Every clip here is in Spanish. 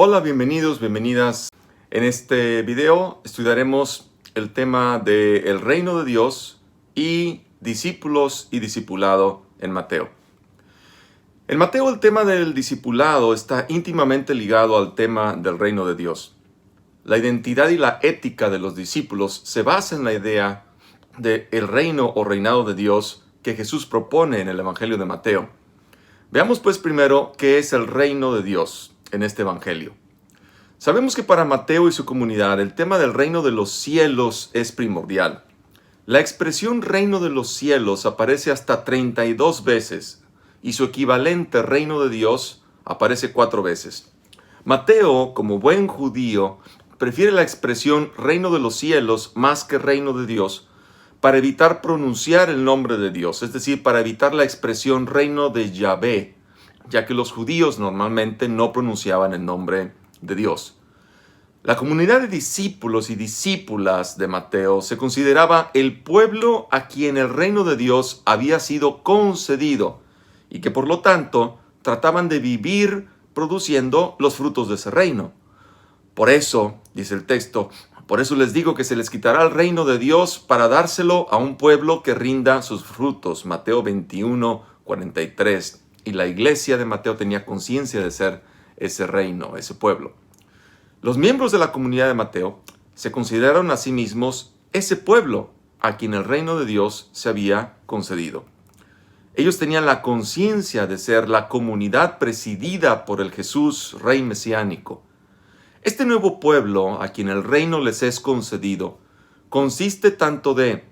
Hola, bienvenidos, bienvenidas. En este video estudiaremos el tema del reino de Dios y discípulos y discipulado en Mateo. En Mateo el tema del discipulado está íntimamente ligado al tema del reino de Dios. La identidad y la ética de los discípulos se basa en la idea del reino o reinado de Dios que Jesús propone en el Evangelio de Mateo. Veamos pues primero qué es el reino de Dios en este Evangelio. Sabemos que para Mateo y su comunidad el tema del reino de los cielos es primordial. La expresión reino de los cielos aparece hasta 32 veces y su equivalente reino de Dios aparece 4 veces. Mateo, como buen judío, prefiere la expresión reino de los cielos más que reino de Dios para evitar pronunciar el nombre de Dios, es decir, para evitar la expresión reino de Yahvé, ya que los judíos normalmente no pronunciaban el nombre de Dios. La comunidad de discípulos y discípulas de Mateo se consideraba el pueblo a quien el reino de Dios había sido concedido y que por lo tanto trataban de vivir produciendo los frutos de ese reino. Por eso, dice el texto, por eso les digo que se les quitará el reino de Dios para dárselo a un pueblo que rinda sus frutos. Mateo 21, 43. Y la iglesia de Mateo tenía conciencia de ser ese reino, ese pueblo. Los miembros de la comunidad de Mateo se consideraron a sí mismos ese pueblo a quien el reino de Dios se había concedido. Ellos tenían la conciencia de ser la comunidad presidida por el Jesús Rey mesiánico. Este nuevo pueblo a quien el reino les es concedido consiste tanto de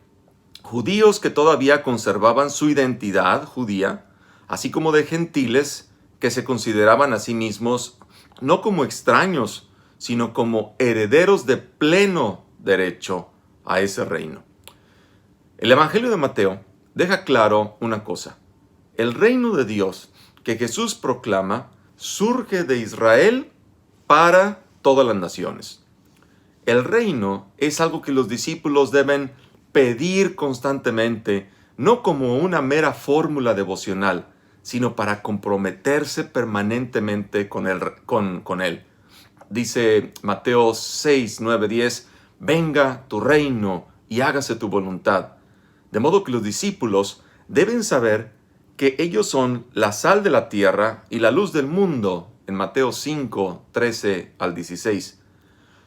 judíos que todavía conservaban su identidad judía, así como de gentiles que se consideraban a sí mismos no como extraños, sino como herederos de pleno derecho a ese reino. El Evangelio de Mateo deja claro una cosa. El reino de Dios que Jesús proclama surge de Israel para todas las naciones. El reino es algo que los discípulos deben pedir constantemente, no como una mera fórmula devocional, sino para comprometerse permanentemente con él. Dice Mateo 6, 9, 10, venga tu reino y hágase tu voluntad. De modo que los discípulos deben saber que ellos son la sal de la tierra y la luz del mundo, en Mateo 5, 13 al 16.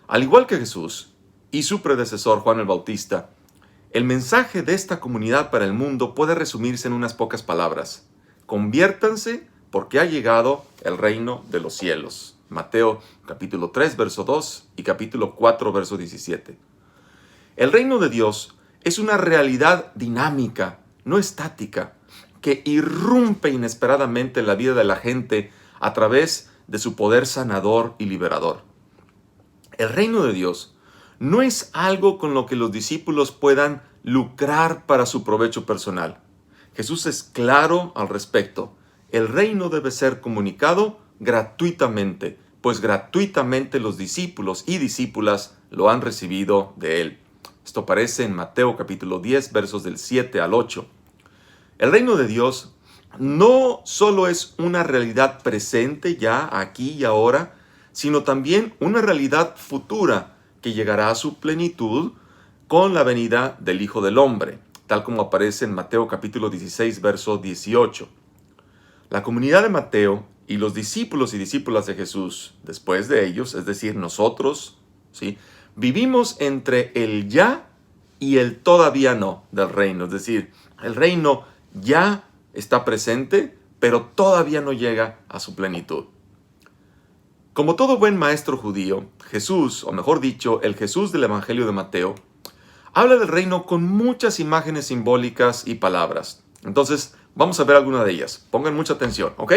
Al igual que Jesús y su predecesor Juan el Bautista, el mensaje de esta comunidad para el mundo puede resumirse en unas pocas palabras. Conviértanse porque ha llegado el reino de los cielos. Mateo capítulo 3, verso 2 y capítulo 4, verso 17. El reino de Dios es una realidad dinámica, no estática, que irrumpe inesperadamente en la vida de la gente a través de su poder sanador y liberador. El reino de Dios no es algo con lo que los discípulos puedan lucrar para su provecho personal. Jesús es claro al respecto. El reino debe ser comunicado gratuitamente, pues gratuitamente los discípulos y discípulas lo han recibido de él. Esto aparece en Mateo capítulo 10, versos del 7 al 8. El reino de Dios no solo es una realidad presente ya, aquí y ahora, sino también una realidad futura que llegará a su plenitud con la venida del Hijo del Hombre, tal como aparece en Mateo capítulo 16, verso 18. La comunidad de Mateo y los discípulos y discípulas de Jesús, después de ellos, es decir, nosotros, ¿sí?, vivimos entre el ya y el todavía no del reino. Es decir, el reino ya está presente, pero todavía no llega a su plenitud. Como todo buen maestro judío, Jesús, o mejor dicho, el Jesús del Evangelio de Mateo, habla del reino con muchas imágenes simbólicas y palabras. Entonces, vamos a ver alguna de ellas. Pongan mucha atención, ¿ok?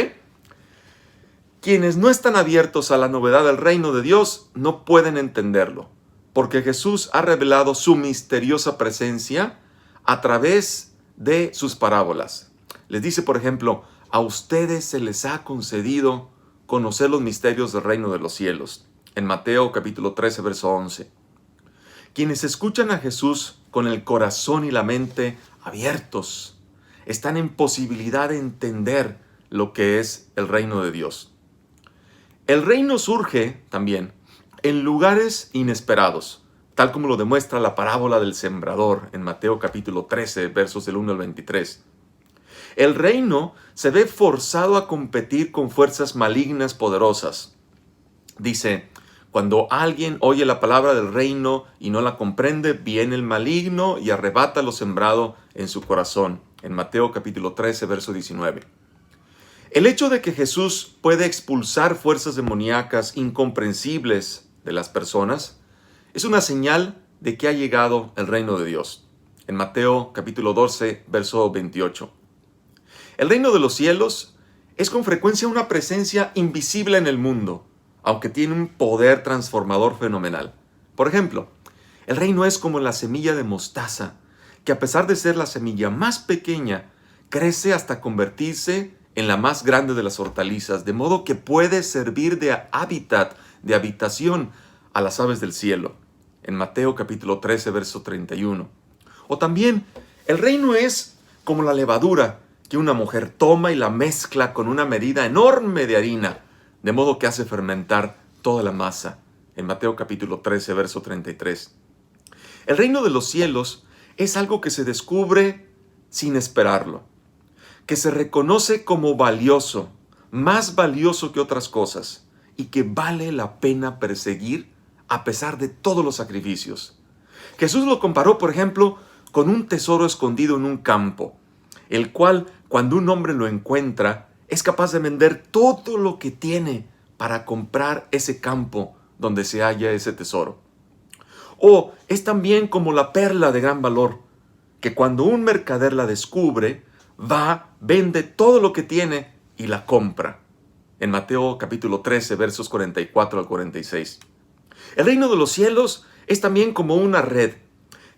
Quienes no están abiertos a la novedad del reino de Dios no pueden entenderlo, porque Jesús ha revelado su misteriosa presencia a través de sus parábolas. Les dice, por ejemplo, a ustedes se les ha concedido conocer los misterios del reino de los cielos, en Mateo capítulo 13, verso 11. Quienes escuchan a Jesús con el corazón y la mente abiertos, están en posibilidad de entender lo que es el reino de Dios. El reino surge también en lugares inesperados, tal como lo demuestra la parábola del sembrador en Mateo capítulo 13, versos del 1 al 23. El reino se ve forzado a competir con fuerzas malignas poderosas. Dice, cuando alguien oye la palabra del reino y no la comprende, viene el maligno y arrebata lo sembrado en su corazón. En Mateo capítulo 13, verso 19. El hecho de que Jesús puede expulsar fuerzas demoníacas incomprensibles de las personas es una señal de que ha llegado el reino de Dios. En Mateo capítulo 12, verso 28. El reino de los cielos es con frecuencia una presencia invisible en el mundo, aunque tiene un poder transformador fenomenal. Por ejemplo, el reino es como la semilla de mostaza, que a pesar de ser la semilla más pequeña, crece hasta convertirse en la más grande de las hortalizas, de modo que puede servir de hábitat, de habitación a las aves del cielo. En Mateo capítulo 13, verso 31. O también, el reino es como la levadura, que una mujer toma y la mezcla con una medida enorme de harina, de modo que hace fermentar toda la masa. En Mateo capítulo 13, verso 33. El reino de los cielos es algo que se descubre sin esperarlo, que se reconoce como valioso, más valioso que otras cosas, y que vale la pena perseguir a pesar de todos los sacrificios. Jesús lo comparó, por ejemplo, con un tesoro escondido en un campo, el cual, cuando un hombre lo encuentra, es capaz de vender todo lo que tiene para comprar ese campo donde se halla ese tesoro. O es también como la perla de gran valor, que cuando un mercader la descubre, va, vende todo lo que tiene y la compra. En Mateo capítulo 13, versos 44 al 46. El reino de los cielos es también como una red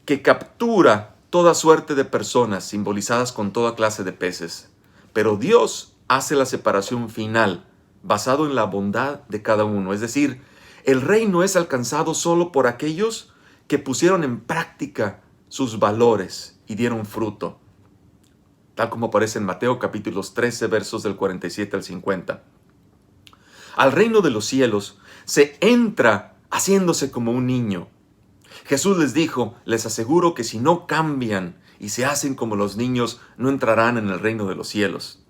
que captura toda suerte de personas simbolizadas con toda clase de peces. Pero Dios hace la separación final basado en la bondad de cada uno. Es decir, el reino es alcanzado solo por aquellos que pusieron en práctica sus valores y dieron fruto. Tal como aparece en Mateo capítulos 13, versos del 47 al 50. Al reino de los cielos se entra haciéndose como un niño. Jesús les dijo, les aseguro que si no cambian y se hacen como los niños, no entrarán en el reino de los cielos.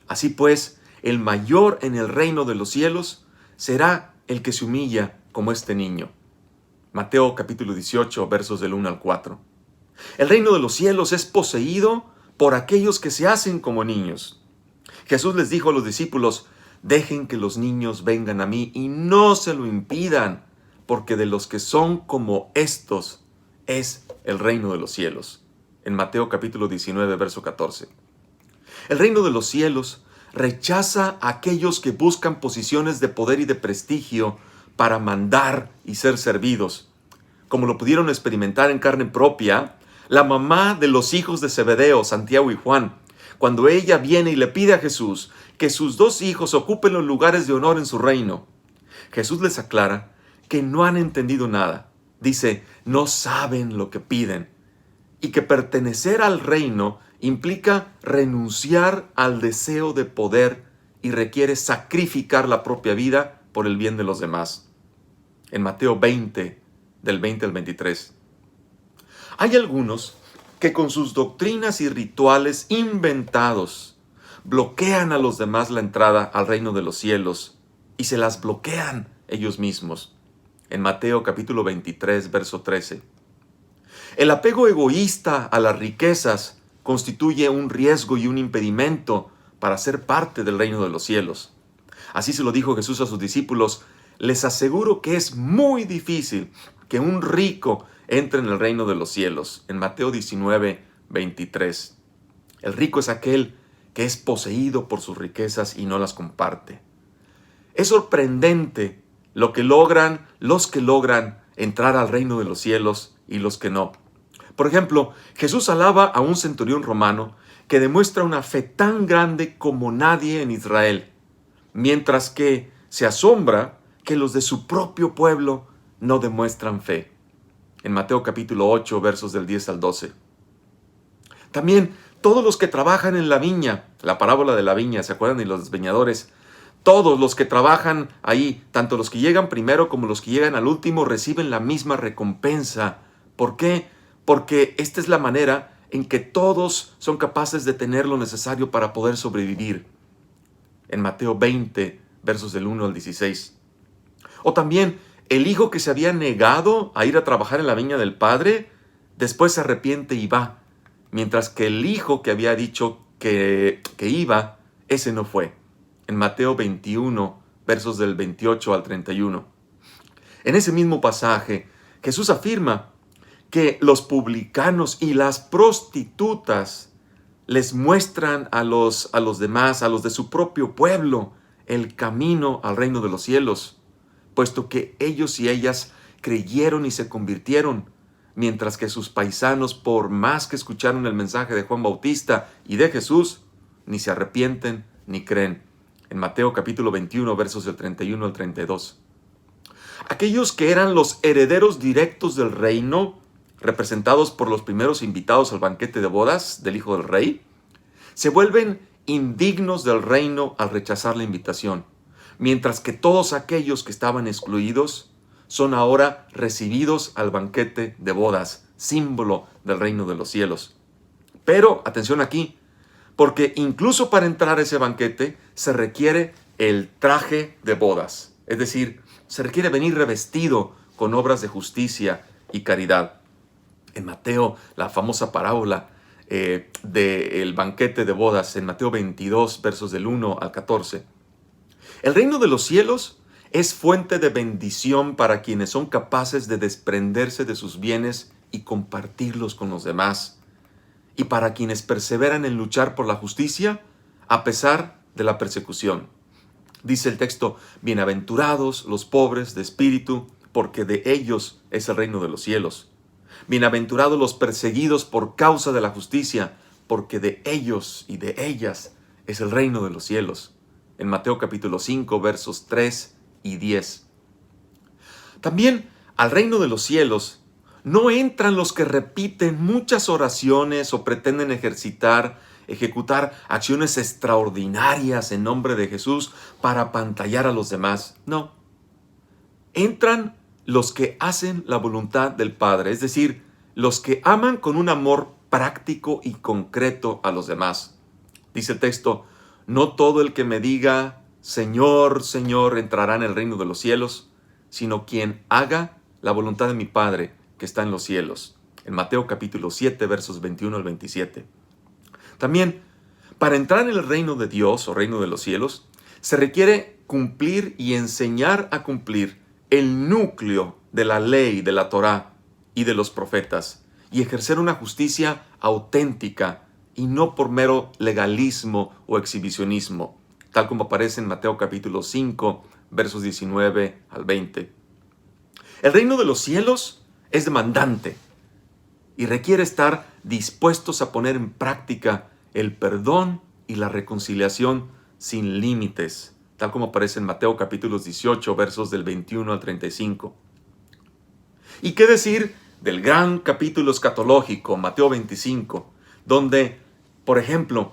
Así pues, el mayor en el reino de los cielos será el que se humilla como este niño. Mateo capítulo 18, versos del 1 al 4. El reino de los cielos es poseído por aquellos que se hacen como niños. Jesús les dijo a los discípulos, dejen que los niños vengan a mí y no se lo impidan, porque de los que son como estos es el reino de los cielos. En Mateo capítulo 19, verso 14. El reino de los cielos rechaza a aquellos que buscan posiciones de poder y de prestigio para mandar y ser servidos. Como lo pudieron experimentar en carne propia, la mamá de los hijos de Zebedeo, Santiago y Juan, cuando ella viene y le pide a Jesús que sus dos hijos ocupen los lugares de honor en su reino. Jesús les aclara que no han entendido nada. Dice, no saben lo que piden. Y que pertenecer al reino implica renunciar al deseo de poder y requiere sacrificar la propia vida por el bien de los demás. En Mateo 20, del 20 al 23. Hay algunos que con sus doctrinas y rituales inventados bloquean a los demás la entrada al reino de los cielos y se las bloquean ellos mismos. En Mateo capítulo 23, verso 13. El apego egoísta a las riquezas constituye un riesgo y un impedimento para ser parte del reino de los cielos. Así se lo dijo Jesús a sus discípulos, les aseguro que es muy difícil que un rico entre en el reino de los cielos. En Mateo 19, 23. El rico es aquel que es poseído por sus riquezas y no las comparte. Es sorprendente lo que logran los que logran entrar al reino de los cielos y los que no. Por ejemplo, Jesús alaba a un centurión romano que demuestra una fe tan grande como nadie en Israel, mientras que se asombra que los de su propio pueblo no demuestran fe. En Mateo capítulo 8, versos del 10 al 12. También todos los que trabajan en la viña, la parábola de la viña, ¿se acuerdan? Y los despeñadores, Todos los que trabajan ahí, tanto los que llegan primero como los que llegan al último, reciben la misma recompensa. ¿Por qué? Porque esta es la manera en que todos son capaces de tener lo necesario para poder sobrevivir. En Mateo 20, versos del 1 al 16. O también, el hijo que se había negado a ir a trabajar en la viña del padre, después se arrepiente y va. Mientras que el hijo que había dicho que iba, ese no fue. En Mateo 21, versos del 28 al 31. En ese mismo pasaje, Jesús afirma que los publicanos y las prostitutas les muestran a los demás, a los de su propio pueblo, el camino al reino de los cielos, puesto que ellos y ellas creyeron y se convirtieron, mientras que sus paisanos, por más que escucharon el mensaje de Juan Bautista y de Jesús, ni se arrepienten ni creen. En Mateo capítulo 21, versos del 31 al 32. Aquellos que eran los herederos directos del reino, representados por los primeros invitados al banquete de bodas del Hijo del Rey, se vuelven indignos del reino al rechazar la invitación, mientras que todos aquellos que estaban excluidos son ahora recibidos al banquete de bodas, símbolo del reino de los cielos. Pero, atención aquí, porque incluso para entrar a ese banquete se requiere el traje de bodas. Es decir, se requiere venir revestido con obras de justicia y caridad. En Mateo, la famosa parábola del banquete de bodas, en Mateo 22, versos del 1 al 14. El reino de los cielos es fuente de bendición para quienes son capaces de desprenderse de sus bienes y compartirlos con los demás. Y para quienes perseveran en luchar por la justicia, a pesar de la persecución. Dice el texto, bienaventurados los pobres de espíritu, porque de ellos es el reino de los cielos. Bienaventurados los perseguidos por causa de la justicia, porque de ellos y de ellas es el reino de los cielos. En Mateo capítulo 5, versos 3 y 10. También al reino de los cielos no entran los que repiten muchas oraciones o pretenden ejecutar acciones extraordinarias en nombre de Jesús para apantallar a los demás. No. Entran los que hacen la voluntad del Padre, es decir, los que aman con un amor práctico y concreto a los demás. Dice el texto, no todo el que me diga, Señor, Señor, entrará en el reino de los cielos, sino quien haga la voluntad de mi Padre que está en los cielos. En Mateo capítulo 7, versos 21 al 27. También, para entrar en el reino de Dios o reino de los cielos, se requiere cumplir y enseñar a cumplir el núcleo de la ley, de la Torá y de los profetas, y ejercer una justicia auténtica y no por mero legalismo o exhibicionismo, tal como aparece en Mateo capítulo 5, versos 19 al 20. El reino de los cielos es demandante y requiere estar dispuestos a poner en práctica el perdón y la reconciliación sin límites, tal como aparece en Mateo capítulos 18, versos del 21 al 35. ¿Y qué decir del gran capítulo escatológico, Mateo 25, donde, por ejemplo,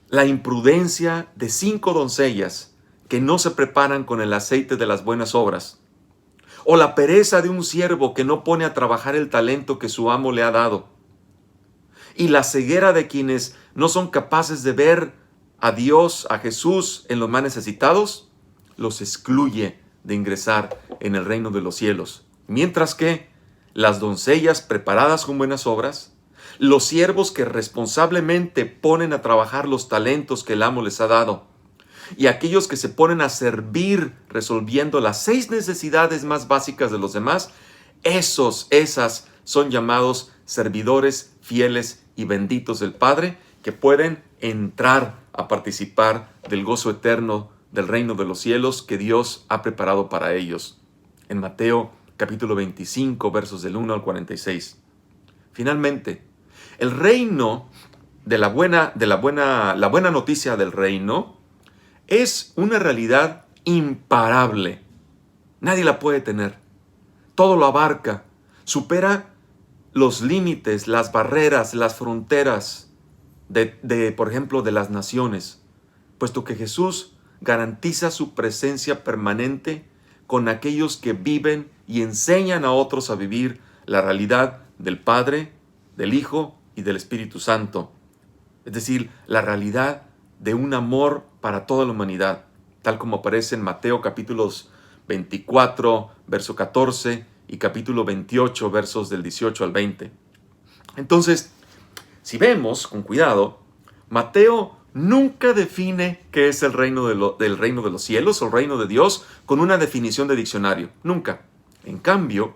la imprudencia de 5 doncellas que no se preparan con el aceite de las buenas obras, o la pereza de un siervo que no pone a trabajar el talento que su amo le ha dado, y la ceguera de quienes no son capaces de ver a Dios, a Jesús en los más necesitados, los excluye de ingresar en el reino de los cielos. Mientras que las doncellas preparadas con buenas obras, los siervos que responsablemente ponen a trabajar los talentos que el amo les ha dado, y aquellos que se ponen a servir resolviendo las 6 necesidades más básicas de los demás, esas son llamados servidores fieles y benditos del Padre, que pueden entrar a participar del gozo eterno del reino de los cielos que Dios ha preparado para ellos. En Mateo capítulo 25, versos del 1 al 46. Finalmente, el reino la buena noticia del reino es una realidad imparable. Nadie la puede tener. Todo lo abarca. Supera los límites, las barreras, las fronteras por ejemplo, de las naciones. Puesto que Jesús garantiza su presencia permanente con aquellos que viven y enseñan a otros a vivir la realidad del Padre, del Hijo y del Espíritu Santo. Es decir, la realidad de un amor para toda la humanidad, tal como aparece en Mateo capítulos 24, verso 14 y capítulo 28, versos del 18 al 20. Entonces, si vemos con cuidado, Mateo nunca define qué es el reino del reino de los cielos o el reino de Dios con una definición de diccionario. Nunca. En cambio,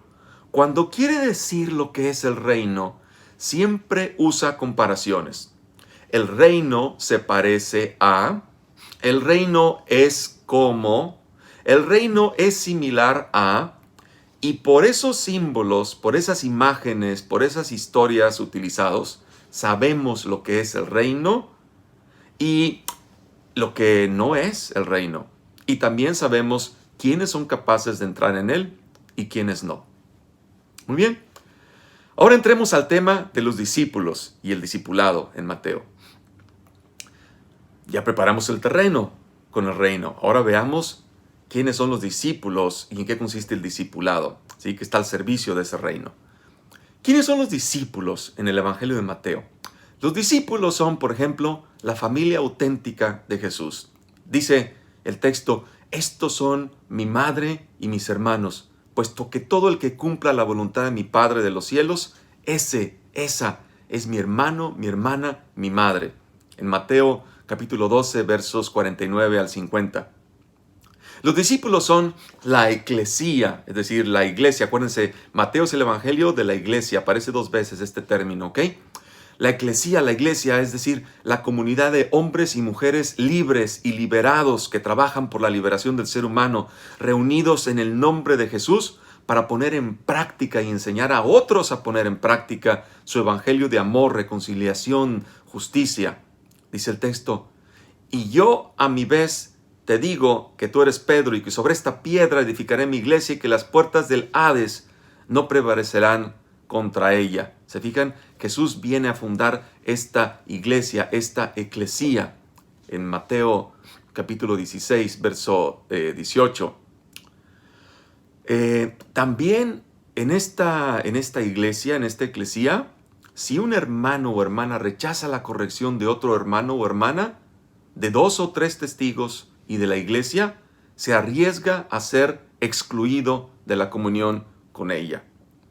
cuando quiere decir lo que es el reino, siempre usa comparaciones. El reino se parece a, el reino es como, el reino es similar a, y por esos símbolos, por esas imágenes, por esas historias utilizados, sabemos lo que es el reino y lo que no es el reino. Y también sabemos quiénes son capaces de entrar en él y quiénes no. Muy bien. Ahora entremos al tema de los discípulos y el discipulado en Mateo. Ya preparamos el terreno con el reino. Ahora veamos quiénes son los discípulos y en qué consiste el discipulado, ¿sí? Que está al servicio de ese reino. ¿Quiénes son los discípulos en el Evangelio de Mateo? Los discípulos son, por ejemplo, la familia auténtica de Jesús. Dice el texto, estos son mi madre y mis hermanos, puesto que todo el que cumpla la voluntad de mi Padre de los cielos, esa es mi hermano, mi hermana, mi madre. En Mateo capítulo 12, versos 49 al 50. Los discípulos son la eclesía, es decir, la iglesia. Acuérdense, Mateo es el evangelio de la iglesia. Aparece 2 veces este término, ¿ok? La eclesía, la iglesia, es decir, la comunidad de hombres y mujeres libres y liberados que trabajan por la liberación del ser humano, reunidos en el nombre de Jesús para poner en práctica y enseñar a otros a poner en práctica su evangelio de amor, reconciliación, justicia. Dice el texto, y yo a mi vez te digo que tú eres Pedro y que sobre esta piedra edificaré mi iglesia y que las puertas del Hades no prevalecerán contra ella. ¿Se fijan? Jesús viene a fundar esta iglesia, esta eclesía, en Mateo capítulo 16, verso 18. También en esta iglesia, en esta eclesía, si un hermano o hermana rechaza la corrección de otro hermano o hermana, de 2 o 3 testigos y de la iglesia, se arriesga a ser excluido de la comunión con ella,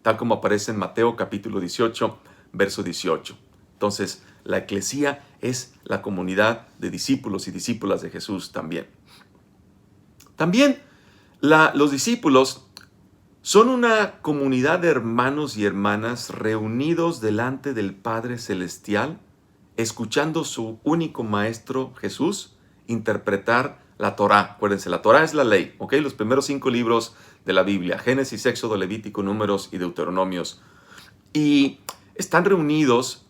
tal como aparece en Mateo capítulo 18, verso 18. Entonces, la eclesía es la comunidad de discípulos y discípulas de Jesús también. También los discípulos son una comunidad de hermanos y hermanas reunidos delante del Padre Celestial, escuchando su único maestro Jesús interpretar la Torá. Acuérdense, la Torá es la ley, ¿ok? Los primeros 5 libros de la Biblia, Génesis, Éxodo, Levítico, Números y Deuteronomios. Y están reunidos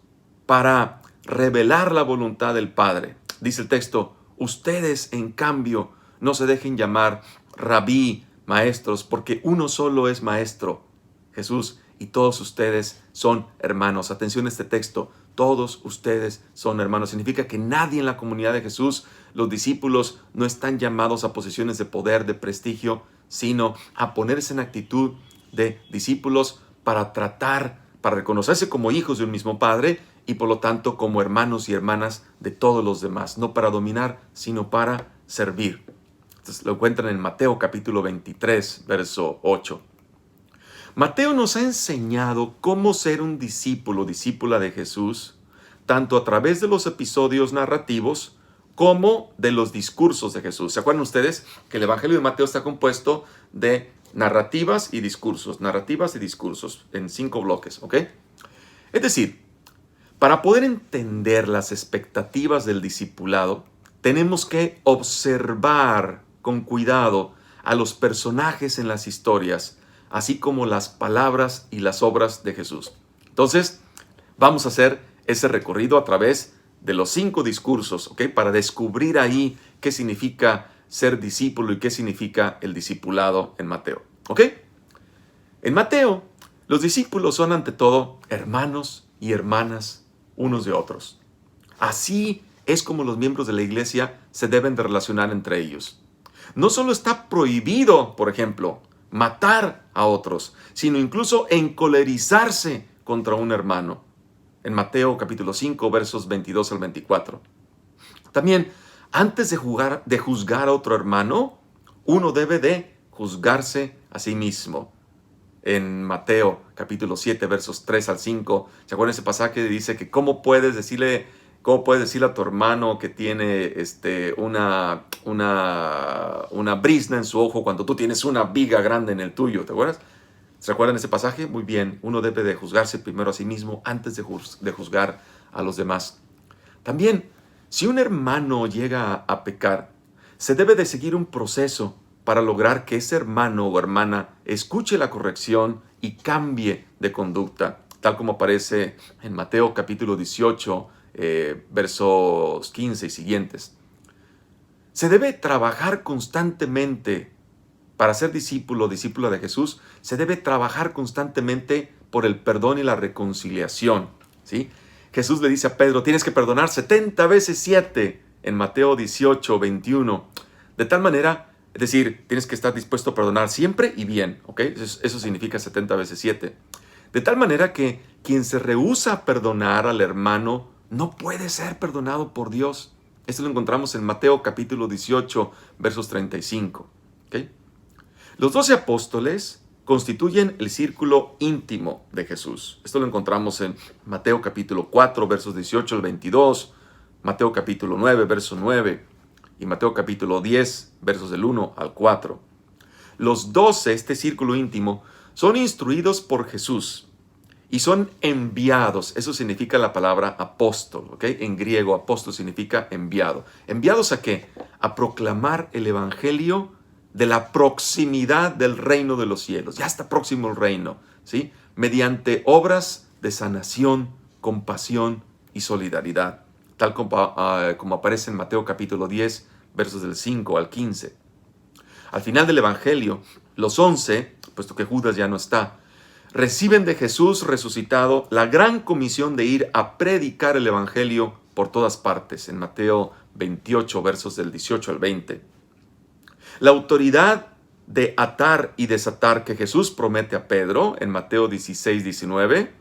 para revelar la voluntad del Padre. Dice el texto, ustedes en cambio no se dejen llamar rabí, maestros, porque uno solo es maestro, Jesús, y todos ustedes son hermanos. Atención a este texto, todos ustedes son hermanos. Significa que nadie en la comunidad de Jesús, los discípulos, no están llamados a posiciones de poder, de prestigio, sino a ponerse en actitud de discípulos para reconocerse como hijos de un mismo Padre y por lo tanto como hermanos y hermanas de todos los demás, no para dominar, sino para servir. Entonces lo encuentran en Mateo capítulo 23, verso 8. Mateo nos ha enseñado cómo ser un discípulo, discípula de Jesús, tanto a través de los episodios narrativos como de los discursos de Jesús. ¿Se acuerdan ustedes que el Evangelio de Mateo está compuesto de narrativas y discursos en 5 bloques, ¿ok? Es decir, para poder entender las expectativas del discipulado, tenemos que observar con cuidado a los personajes en las historias, así como las palabras y las obras de Jesús. Entonces, vamos a hacer ese recorrido a través de los 5 discursos, ¿ok? Para descubrir ahí qué significa ser discípulo y qué significa el discipulado en Mateo, ¿ok? En Mateo, los discípulos son ante todo hermanos y hermanas unos de otros. Así es como los miembros de la iglesia se deben de relacionar entre ellos. No solo está prohibido, por ejemplo, matar a otros, sino incluso encolerizarse contra un hermano. En Mateo capítulo 5, versos 22 al 24. También, antes de juzgar a otro hermano, uno debe de juzgarse a sí mismo. En Mateo capítulo 7, versos 3 al 5, ¿se acuerdan ese pasaje? Dice que ¿cómo puedes decirle a tu hermano que tiene una brizna en su ojo cuando tú tienes una viga grande en el tuyo? ¿Te acuerdas? ¿Se acuerdan ese pasaje? Muy bien, uno debe de juzgarse primero a sí mismo antes de juzgar a los demás. También, si un hermano llega a pecar, se debe de seguir un proceso para lograr que ese hermano o hermana escuche la corrección y cambie de conducta, tal como aparece en Mateo capítulo 18, versos 15 y siguientes. Se debe trabajar constantemente para ser discípulo o discípula de Jesús. Se debe trabajar constantemente por el perdón y la reconciliación, ¿sí? Jesús le dice a Pedro, tienes que perdonar 70 veces 7 en Mateo 18, 21. De tal manera, es decir, tienes que estar dispuesto a perdonar siempre y bien, ¿ok? Eso significa 70 veces 7. De tal manera que quien se rehúsa a perdonar al hermano no puede ser perdonado por Dios. Esto lo encontramos en Mateo capítulo 18, versos 35. ¿Okay? Los 12 apóstoles constituyen el círculo íntimo de Jesús. Esto lo encontramos en Mateo capítulo 4, versos 18 al 22, Mateo capítulo 9, verso 9, y Mateo capítulo 10, versos del 1 al 4. Los 12, este círculo íntimo, son instruidos por Jesús y son enviados. Eso significa la palabra apóstol, ¿ok? En griego, apóstol significa enviado. ¿Enviados a qué? A proclamar el evangelio de la proximidad del reino de los cielos. Ya está próximo el reino, ¿sí? Mediante obras de sanación, compasión y solidaridad, tal como aparece en Mateo capítulo 10, versos del 5 al 15. Al final del evangelio, los 11, puesto que Judas ya no está, reciben de Jesús resucitado la gran comisión de ir a predicar el evangelio por todas partes, en Mateo 28, versos del 18 al 20. La autoridad de atar y desatar que Jesús promete a Pedro en Mateo 16, 19,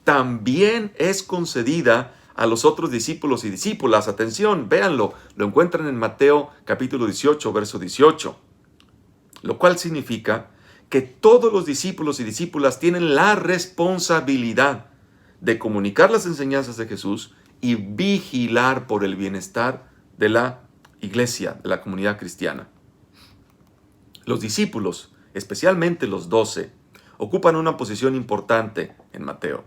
también es concedida a los otros discípulos y discípulas. Atención, véanlo, lo encuentran en Mateo capítulo 18, verso 18. Lo cual significa que todos los discípulos y discípulas tienen la responsabilidad de comunicar las enseñanzas de Jesús y vigilar por el bienestar de la iglesia, de la comunidad cristiana. Los discípulos, especialmente los 12, ocupan una posición importante en Mateo.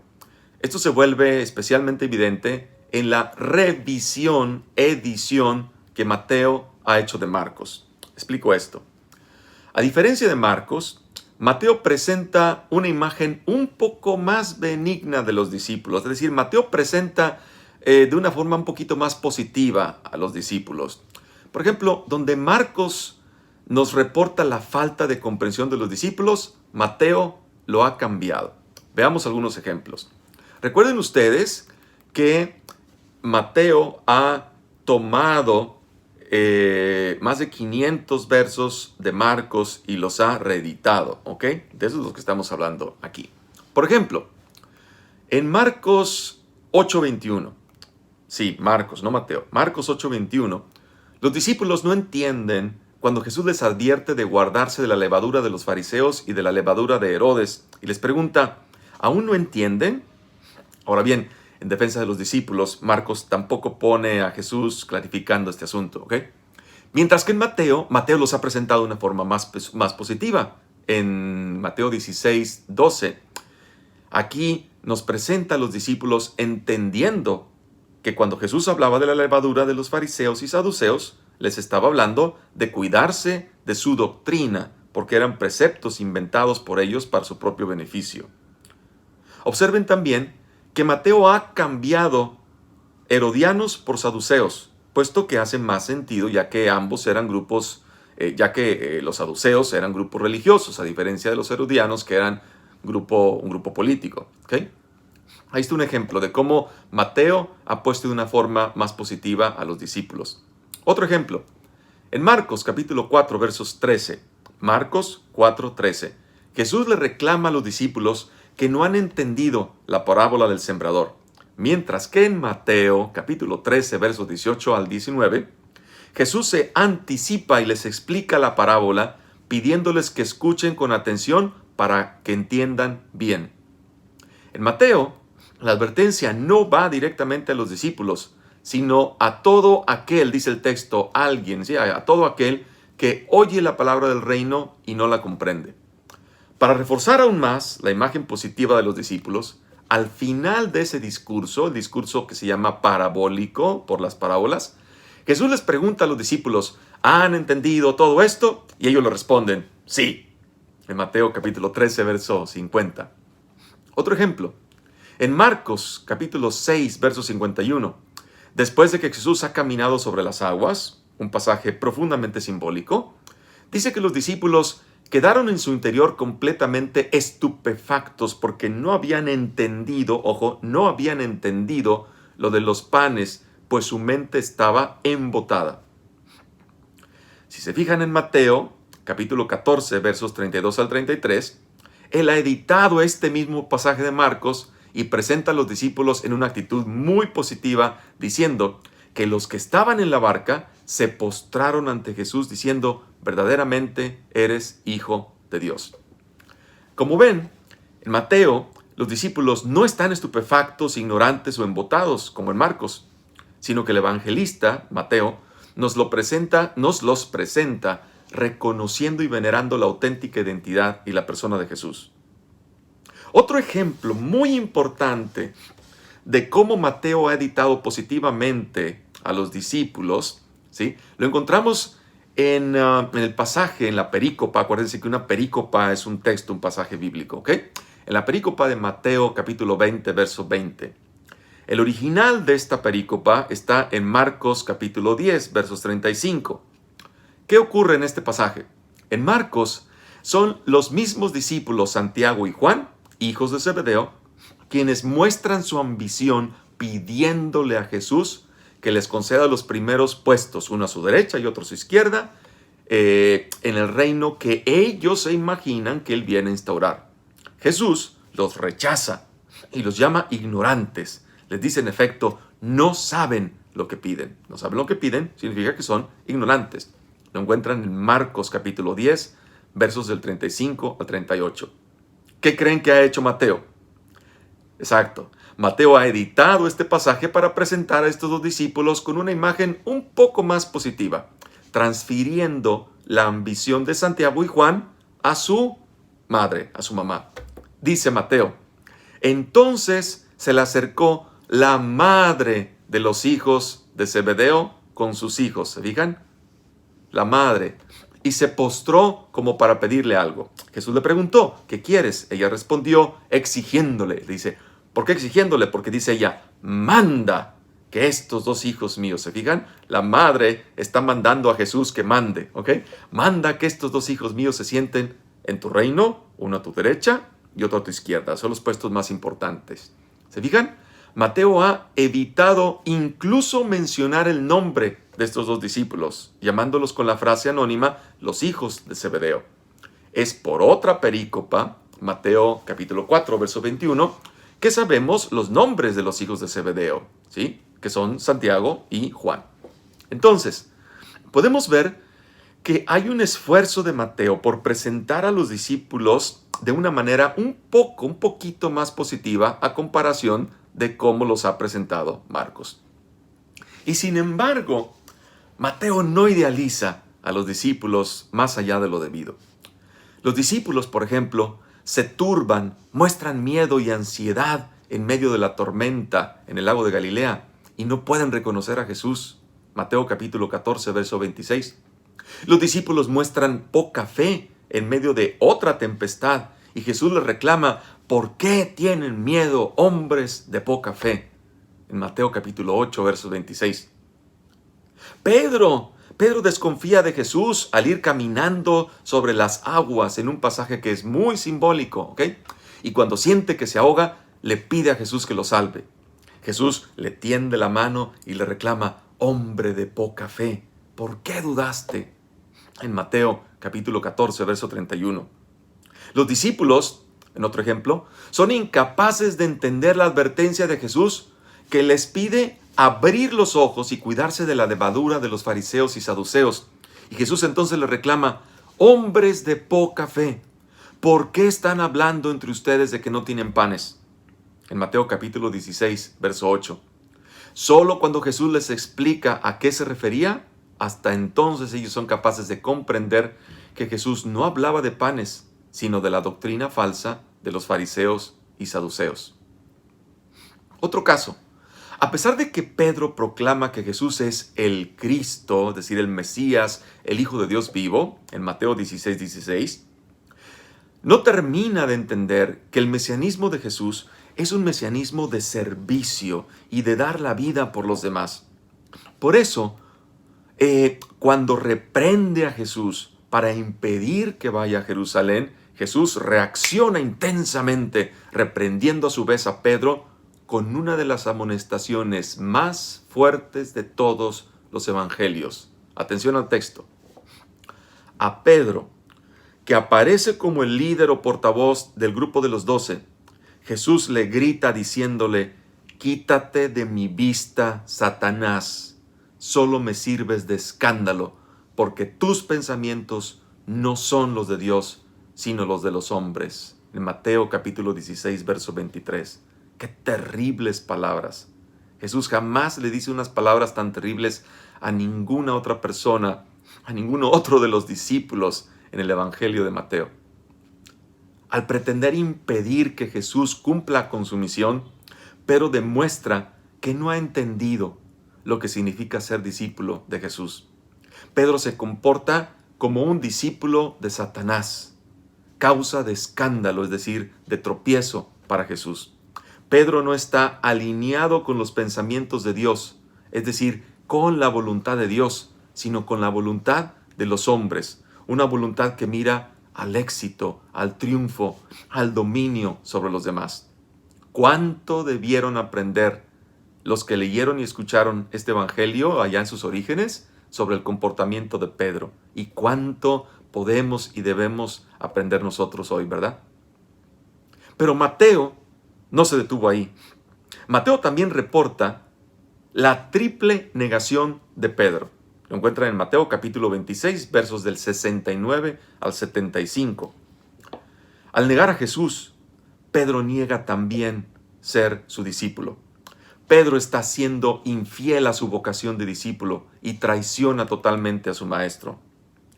Esto se vuelve especialmente evidente en la edición que Mateo ha hecho de Marcos. Explico esto. A diferencia de Marcos, Mateo presenta una imagen un poco más benigna de los discípulos. Es decir, Mateo presenta de una forma un poquito más positiva a los discípulos. Por ejemplo, donde Marcos nos reporta la falta de comprensión de los discípulos, Mateo lo ha cambiado. Veamos algunos ejemplos. Recuerden ustedes que Mateo ha tomado más de 500 versos de Marcos y los ha reeditado, ¿ok? De eso es lo que estamos hablando aquí. Por ejemplo, en Marcos 8:21, sí, Marcos, no Mateo, Marcos 8:21, los discípulos no entienden cuando Jesús les advierte de guardarse de la levadura de los fariseos y de la levadura de Herodes, y les pregunta, ¿aún no entienden? Ahora bien, en defensa de los discípulos, Marcos tampoco pone a Jesús clarificando este asunto, ¿ok? Mientras que en Mateo los ha presentado de una forma más positiva. En Mateo 16, 12, aquí nos presenta a los discípulos entendiendo que cuando Jesús hablaba de la levadura de los fariseos y saduceos, les estaba hablando de cuidarse de su doctrina, porque eran preceptos inventados por ellos para su propio beneficio. Observen también que Mateo ha cambiado herodianos por saduceos, puesto que hace más sentido, ya que ambos eran grupos, los saduceos eran grupos religiosos, a diferencia de los herodianos, que eran un grupo político. ¿Okay? Ahí está un ejemplo de cómo Mateo ha puesto de una forma más positiva a los discípulos. Otro ejemplo, en Marcos capítulo 4 versos 13. Marcos 4:13. Jesús le reclama a los discípulos que no han entendido la parábola del sembrador. Mientras que en Mateo capítulo 13 versos 18 al 19, Jesús se anticipa y les explica la parábola pidiéndoles que escuchen con atención para que entiendan bien. En Mateo, la advertencia no va directamente a los discípulos, sino a todo aquel, dice el texto, alguien, ¿sí? A todo aquel que oye la palabra del reino y no la comprende. Para reforzar aún más la imagen positiva de los discípulos, al final de ese discurso, el discurso que se llama parabólico por las parábolas, Jesús les pregunta a los discípulos, ¿han entendido todo esto? Y ellos le responden, sí. En Mateo capítulo 13, verso 50. Otro ejemplo, en Marcos capítulo 6, verso 51. Después de que Jesús ha caminado sobre las aguas, un pasaje profundamente simbólico, dice que los discípulos quedaron en su interior completamente estupefactos porque no habían entendido, ojo, no habían entendido lo de los panes, pues su mente estaba embotada. Si se fijan en Mateo, capítulo 14, versos 32 al 33, él ha editado este mismo pasaje de Marcos y presenta a los discípulos en una actitud muy positiva, diciendo que los que estaban en la barca se postraron ante Jesús diciendo, verdaderamente eres Hijo de Dios. Como ven, en Mateo, los discípulos no están estupefactos, ignorantes o embotados, como en Marcos, sino que el evangelista, Mateo, nos los presenta reconociendo y venerando la auténtica identidad y la persona de Jesús. Otro ejemplo muy importante de cómo Mateo ha editado positivamente a los discípulos, ¿sí? Lo encontramos en el pasaje, en la perícopa. Acuérdense que una perícopa es un texto, un pasaje bíblico, ¿ok? En la perícopa de Mateo capítulo 20, verso 20. El original de esta perícopa está en Marcos capítulo 10, versos 35. ¿Qué ocurre en este pasaje? En Marcos son los mismos discípulos Santiago y Juan, hijos de Zebedeo, quienes muestran su ambición pidiéndole a Jesús que les conceda los primeros puestos, uno a su derecha y otro a su izquierda, en el reino que ellos se imaginan que Él viene a instaurar. Jesús los rechaza y los llama ignorantes. Les dice en efecto, no saben lo que piden. No saben lo que piden, significa que son ignorantes. Lo encuentran en Marcos capítulo 10, versos del 35 al 38. ¿Qué creen que ha hecho Mateo? Exacto. Mateo ha editado este pasaje para presentar a estos dos discípulos con una imagen un poco más positiva, transfiriendo la ambición de Santiago y Juan a su madre, a su mamá. Dice Mateo, entonces se le acercó la madre de los hijos de Zebedeo con sus hijos. ¿Se fijan? La madre. Y se postró como para pedirle algo. Jesús le preguntó, ¿qué quieres? Ella respondió exigiéndole. Dice, ¿por qué exigiéndole? Porque dice ella, manda que estos dos hijos míos, ¿se fijan? La madre está mandando a Jesús que mande, ¿ok? Manda que estos dos hijos míos se sienten en tu reino, uno a tu derecha y otro a tu izquierda. Son los puestos más importantes. ¿Se fijan? Mateo ha evitado incluso mencionar el nombre de estos dos discípulos, llamándolos con la frase anónima, los hijos de Zebedeo. Es por otra perícopa, Mateo capítulo 4, verso 21, que sabemos los nombres de los hijos de Zebedeo, ¿sí? Que son Santiago y Juan. Entonces, podemos ver que hay un esfuerzo de Mateo por presentar a los discípulos de una manera un poquito más positiva a comparación de cómo los ha presentado Marcos. Y sin embargo, Mateo no idealiza a los discípulos más allá de lo debido. Los discípulos, por ejemplo, se turban, muestran miedo y ansiedad en medio de la tormenta en el lago de Galilea y no pueden reconocer a Jesús. Mateo capítulo 14, verso 26. Los discípulos muestran poca fe en medio de otra tempestad y Jesús les reclama, ¿por qué tienen miedo, hombres de poca fe? En Mateo capítulo 8, verso 26. Pedro desconfía de Jesús al ir caminando sobre las aguas en un pasaje que es muy simbólico, ¿ok? Y cuando siente que se ahoga, le pide a Jesús que lo salve. Jesús le tiende la mano y le reclama: hombre de poca fe, ¿por qué dudaste? En Mateo capítulo 14, verso 31. Los discípulos, en otro ejemplo, son incapaces de entender la advertencia de Jesús que les pide abrir los ojos y cuidarse de la levadura de los fariseos y saduceos. Y Jesús entonces les reclama: hombres de poca fe, ¿por qué están hablando entre ustedes de que no tienen panes? En Mateo capítulo 16, verso 8. Solo cuando Jesús les explica a qué se refería, hasta entonces ellos son capaces de comprender que Jesús no hablaba de panes, sino de la doctrina falsa de los fariseos y saduceos. Otro caso. A pesar de que Pedro proclama que Jesús es el Cristo, es decir, el Mesías, el Hijo de Dios vivo, en Mateo 16, 16, no termina de entender que el mesianismo de Jesús es un mesianismo de servicio y de dar la vida por los demás. Por eso, cuando reprende a Jesús para impedir que vaya a Jerusalén, Jesús reacciona intensamente, reprendiendo a su vez a Pedro con una de las amonestaciones más fuertes de todos los evangelios. Atención al texto. A Pedro, que aparece como el líder o portavoz del grupo de los 12, Jesús le grita diciéndole: quítate de mi vista, Satanás, solo me sirves de escándalo, porque tus pensamientos no son los de Dios, sino los de los hombres. En Mateo capítulo 16, verso 23. ¡Qué terribles palabras! Jesús jamás le dice unas palabras tan terribles a ninguna otra persona, a ninguno otro de los discípulos en el Evangelio de Mateo. Al pretender impedir que Jesús cumpla con su misión, Pedro demuestra que no ha entendido lo que significa ser discípulo de Jesús. Pedro se comporta como un discípulo de Satanás, causa de escándalo, es decir, de tropiezo para Jesús. Pedro no está alineado con los pensamientos de Dios, es decir, con la voluntad de Dios, sino con la voluntad de los hombres, una voluntad que mira al éxito, al triunfo, al dominio sobre los demás. ¿Cuánto debieron aprender los que leyeron y escucharon este evangelio allá en sus orígenes sobre el comportamiento de Pedro? ¿Y cuánto podemos y debemos aprender nosotros hoy, verdad? Pero Mateo no se detuvo ahí. Mateo también reporta la triple negación de Pedro. Lo encuentran en Mateo capítulo 26, versos del 69 al 75. Al negar a Jesús, Pedro niega también ser su discípulo. Pedro está siendo infiel a su vocación de discípulo y traiciona totalmente a su maestro.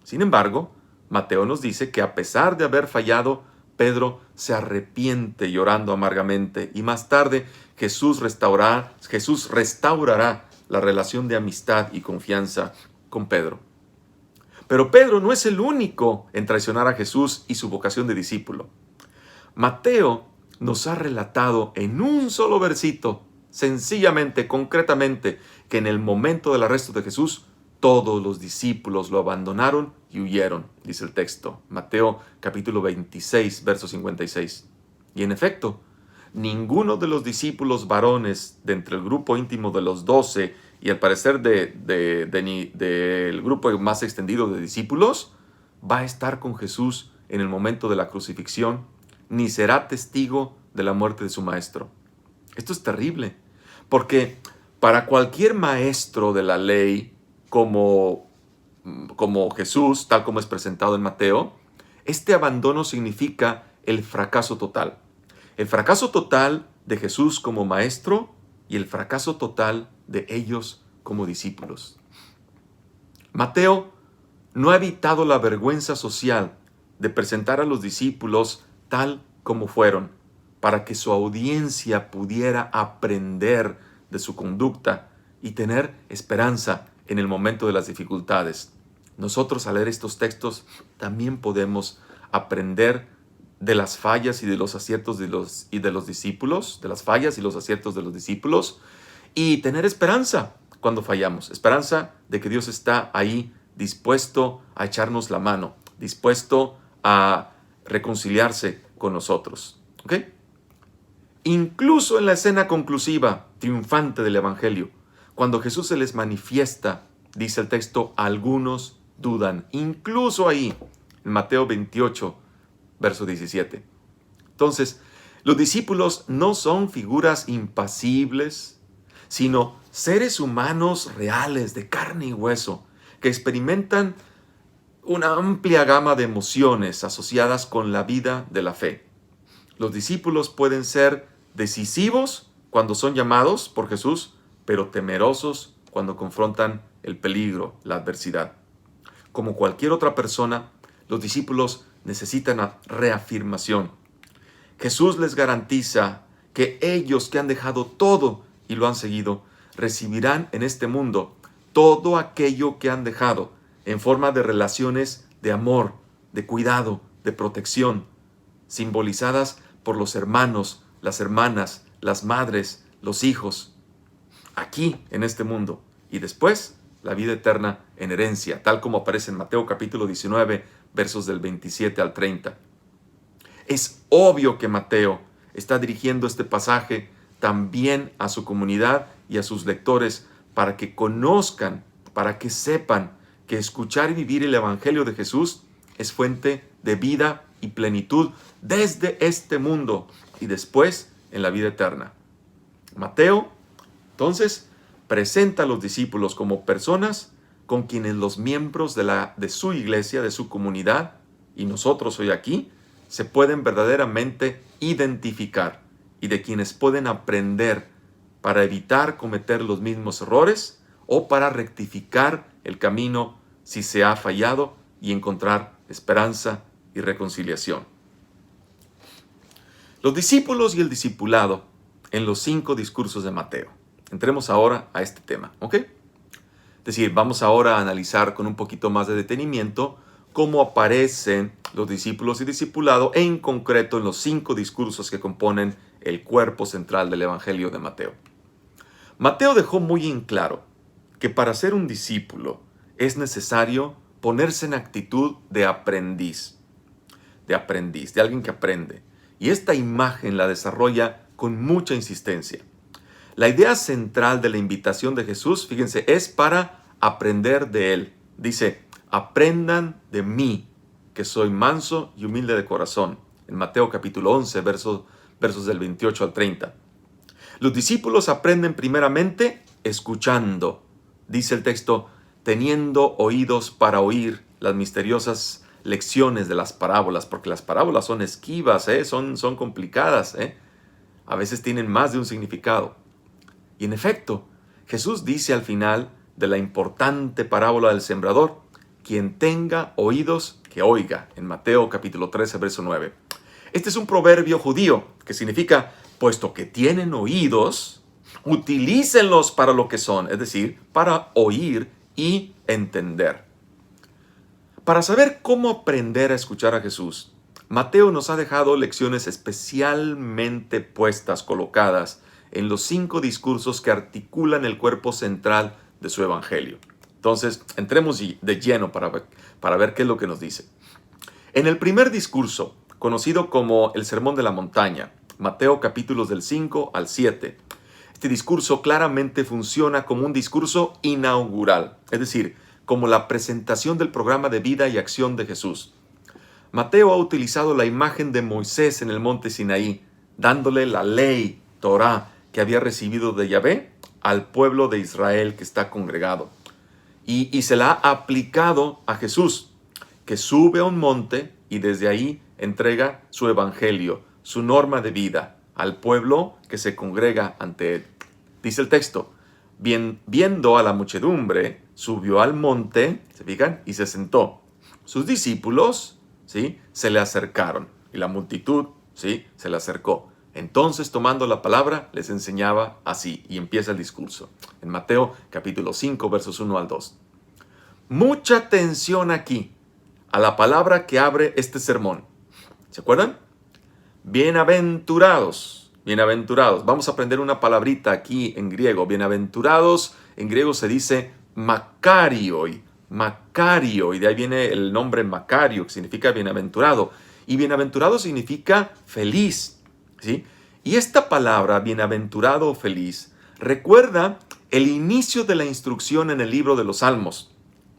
Sin embargo, Mateo nos dice que a pesar de haber fallado, Pedro se arrepiente llorando amargamente y más tarde Jesús restaurará la relación de amistad y confianza con Pedro. Pero Pedro no es el único en traicionar a Jesús y su vocación de discípulo. Mateo nos ha relatado en un solo versito, sencillamente, concretamente, que en el momento del arresto de Jesús, todos los discípulos lo abandonaron y huyeron, dice el texto. Mateo capítulo 26, verso 56. Y en efecto, ninguno de los discípulos varones de entre el grupo íntimo de los 12 y al parecer del grupo más extendido de discípulos va a estar con Jesús en el momento de la crucifixión, ni será testigo de la muerte de su maestro. Esto es terrible, porque para cualquier maestro de la ley, como Jesús, tal como es presentado en Mateo, este abandono significa el fracaso total. El fracaso total de Jesús como maestro y el fracaso total de ellos como discípulos. Mateo no ha evitado la vergüenza social de presentar a los discípulos tal como fueron, para que su audiencia pudiera aprender de su conducta y tener esperanza en el momento de las dificultades. Nosotros al leer estos textos también podemos aprender de las fallas y de los aciertos de los discípulos, de las fallas y los aciertos de los discípulos, y tener esperanza cuando fallamos, esperanza de que Dios está ahí dispuesto a echarnos la mano, dispuesto a reconciliarse con nosotros. ¿Ok? Incluso en la escena conclusiva, triunfante del Evangelio, cuando Jesús se les manifiesta, dice el texto, algunos dudan. Incluso ahí, en Mateo 28, verso 17. Entonces, los discípulos no son figuras impasibles, sino seres humanos reales, de carne y hueso, que experimentan una amplia gama de emociones asociadas con la vida de la fe. Los discípulos pueden ser decisivos cuando son llamados por Jesús, pero temerosos cuando confrontan el peligro, la adversidad. Como cualquier otra persona, los discípulos necesitan reafirmación. Jesús les garantiza que ellos que han dejado todo y lo han seguido, recibirán en este mundo todo aquello que han dejado en forma de relaciones de amor, de cuidado, de protección, simbolizadas por los hermanos, las hermanas, las madres, los hijos, aquí en este mundo, y después la vida eterna en herencia, tal como aparece en Mateo capítulo 19, versos del 27 al 30. Es obvio que Mateo está dirigiendo este pasaje también a su comunidad y a sus lectores para que conozcan, para que sepan que escuchar y vivir el Evangelio de Jesús es fuente de vida y plenitud desde este mundo y después en la vida eterna. Mateo, entonces, presenta a los discípulos como personas con quienes los miembros de su iglesia, de su comunidad, y nosotros hoy aquí, se pueden verdaderamente identificar y de quienes pueden aprender para evitar cometer los mismos errores o para rectificar el camino si se ha fallado y encontrar esperanza y reconciliación. Los discípulos y el discipulado en los 5 discursos de Mateo. Entremos ahora a este tema, ¿ok? Es decir, vamos ahora a analizar con un poquito más de detenimiento cómo aparecen los discípulos y discipulado, en concreto en los 5 discursos que componen el cuerpo central del Evangelio de Mateo. Mateo dejó muy en claro que para ser un discípulo es necesario ponerse en actitud de aprendiz, de alguien que aprende. Y esta imagen la desarrolla con mucha insistencia. La idea central de la invitación de Jesús, fíjense, es para aprender de Él. Dice, aprendan de mí, que soy manso y humilde de corazón. En Mateo capítulo 11, versos del 28 al 30. Los discípulos aprenden primeramente escuchando. Dice el texto, teniendo oídos para oír las misteriosas lecciones de las parábolas, porque las parábolas son esquivas, son complicadas, a veces tienen más de un significado. Y en efecto, Jesús dice al final de la importante parábola del sembrador, quien tenga oídos, que oiga, en Mateo capítulo 13, verso 9. Este es un proverbio judío que significa, puesto que tienen oídos, utilícenlos para lo que son, es decir, para oír y entender. Para saber cómo aprender a escuchar a Jesús, Mateo nos ha dejado lecciones especialmente colocadas en los 5 discursos que articulan el cuerpo central de su evangelio. Entonces, entremos de lleno para ver qué es lo que nos dice. En el primer discurso, conocido como el Sermón de la Montaña, Mateo capítulos del 5 al 7, este discurso claramente funciona como un discurso inaugural, es decir, como la presentación del programa de vida y acción de Jesús. Mateo ha utilizado la imagen de Moisés en el monte Sinaí, dándole la ley, Torá, que había recibido de Yahvé al pueblo de Israel que está congregado. Y se la ha aplicado a Jesús, que sube a un monte y desde ahí entrega su evangelio, su norma de vida, al pueblo que se congrega ante él. Dice el texto, viendo a la muchedumbre, subió al monte, ¿se fijan? Y se sentó. Sus discípulos, ¿sí?, se le acercaron y la multitud, ¿sí?, se le acercó. Entonces, tomando la palabra, les enseñaba así, y empieza el discurso. En Mateo capítulo 5, versos 1 al 2. Mucha atención aquí a la palabra que abre este sermón. ¿Se acuerdan? Bienaventurados, bienaventurados. Vamos a aprender una palabrita aquí en griego. Bienaventurados, en griego se dice makarioi, y de ahí viene el nombre Macario, que significa bienaventurado. Y bienaventurado significa feliz, ¿sí? Y esta palabra, bienaventurado o feliz, recuerda el inicio de la instrucción en el libro de los Salmos.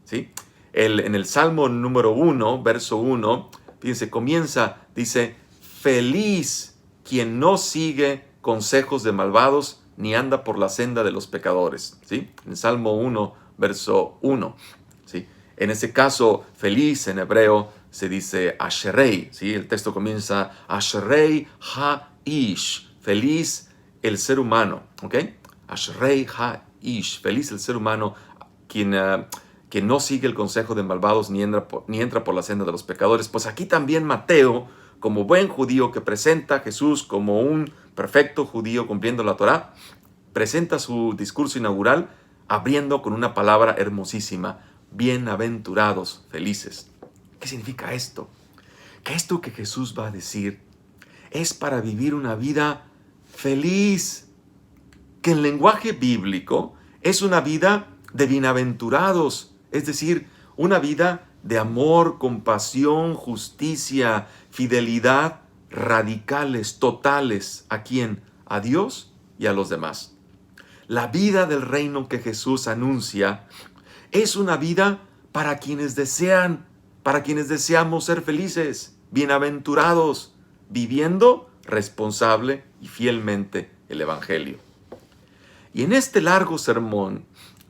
¿Sí? En el Salmo número 1, verso 1, fíjense, dice, feliz quien no sigue consejos de malvados ni anda por la senda de los pecadores. ¿Sí? En Salmo 1, verso 1. ¿Sí? En ese caso, feliz en hebreo se dice Asherei. ¿Sí? El texto comienza Asherei ha-ish. Feliz el ser humano. ¿Ok? Asherei ha-ish. Feliz el ser humano que no sigue el consejo de malvados ni entra por la senda de los pecadores. Pues aquí también Mateo, como buen judío que presenta a Jesús como un perfecto judío cumpliendo la Torá, presenta su discurso inaugural abriendo con una palabra hermosísima: bienaventurados, felices. ¿Qué significa esto? Que esto que Jesús va a decir es para vivir una vida feliz, que en lenguaje bíblico es una vida de bienaventurados, es decir, una vida de amor, compasión, justicia, fidelidad radicales, totales. ¿A quién? A Dios y a los demás. La vida del reino que Jesús anuncia es una vida para quienes deseamos ser felices, bienaventurados, viviendo responsable y fielmente el Evangelio. Y en este largo sermón,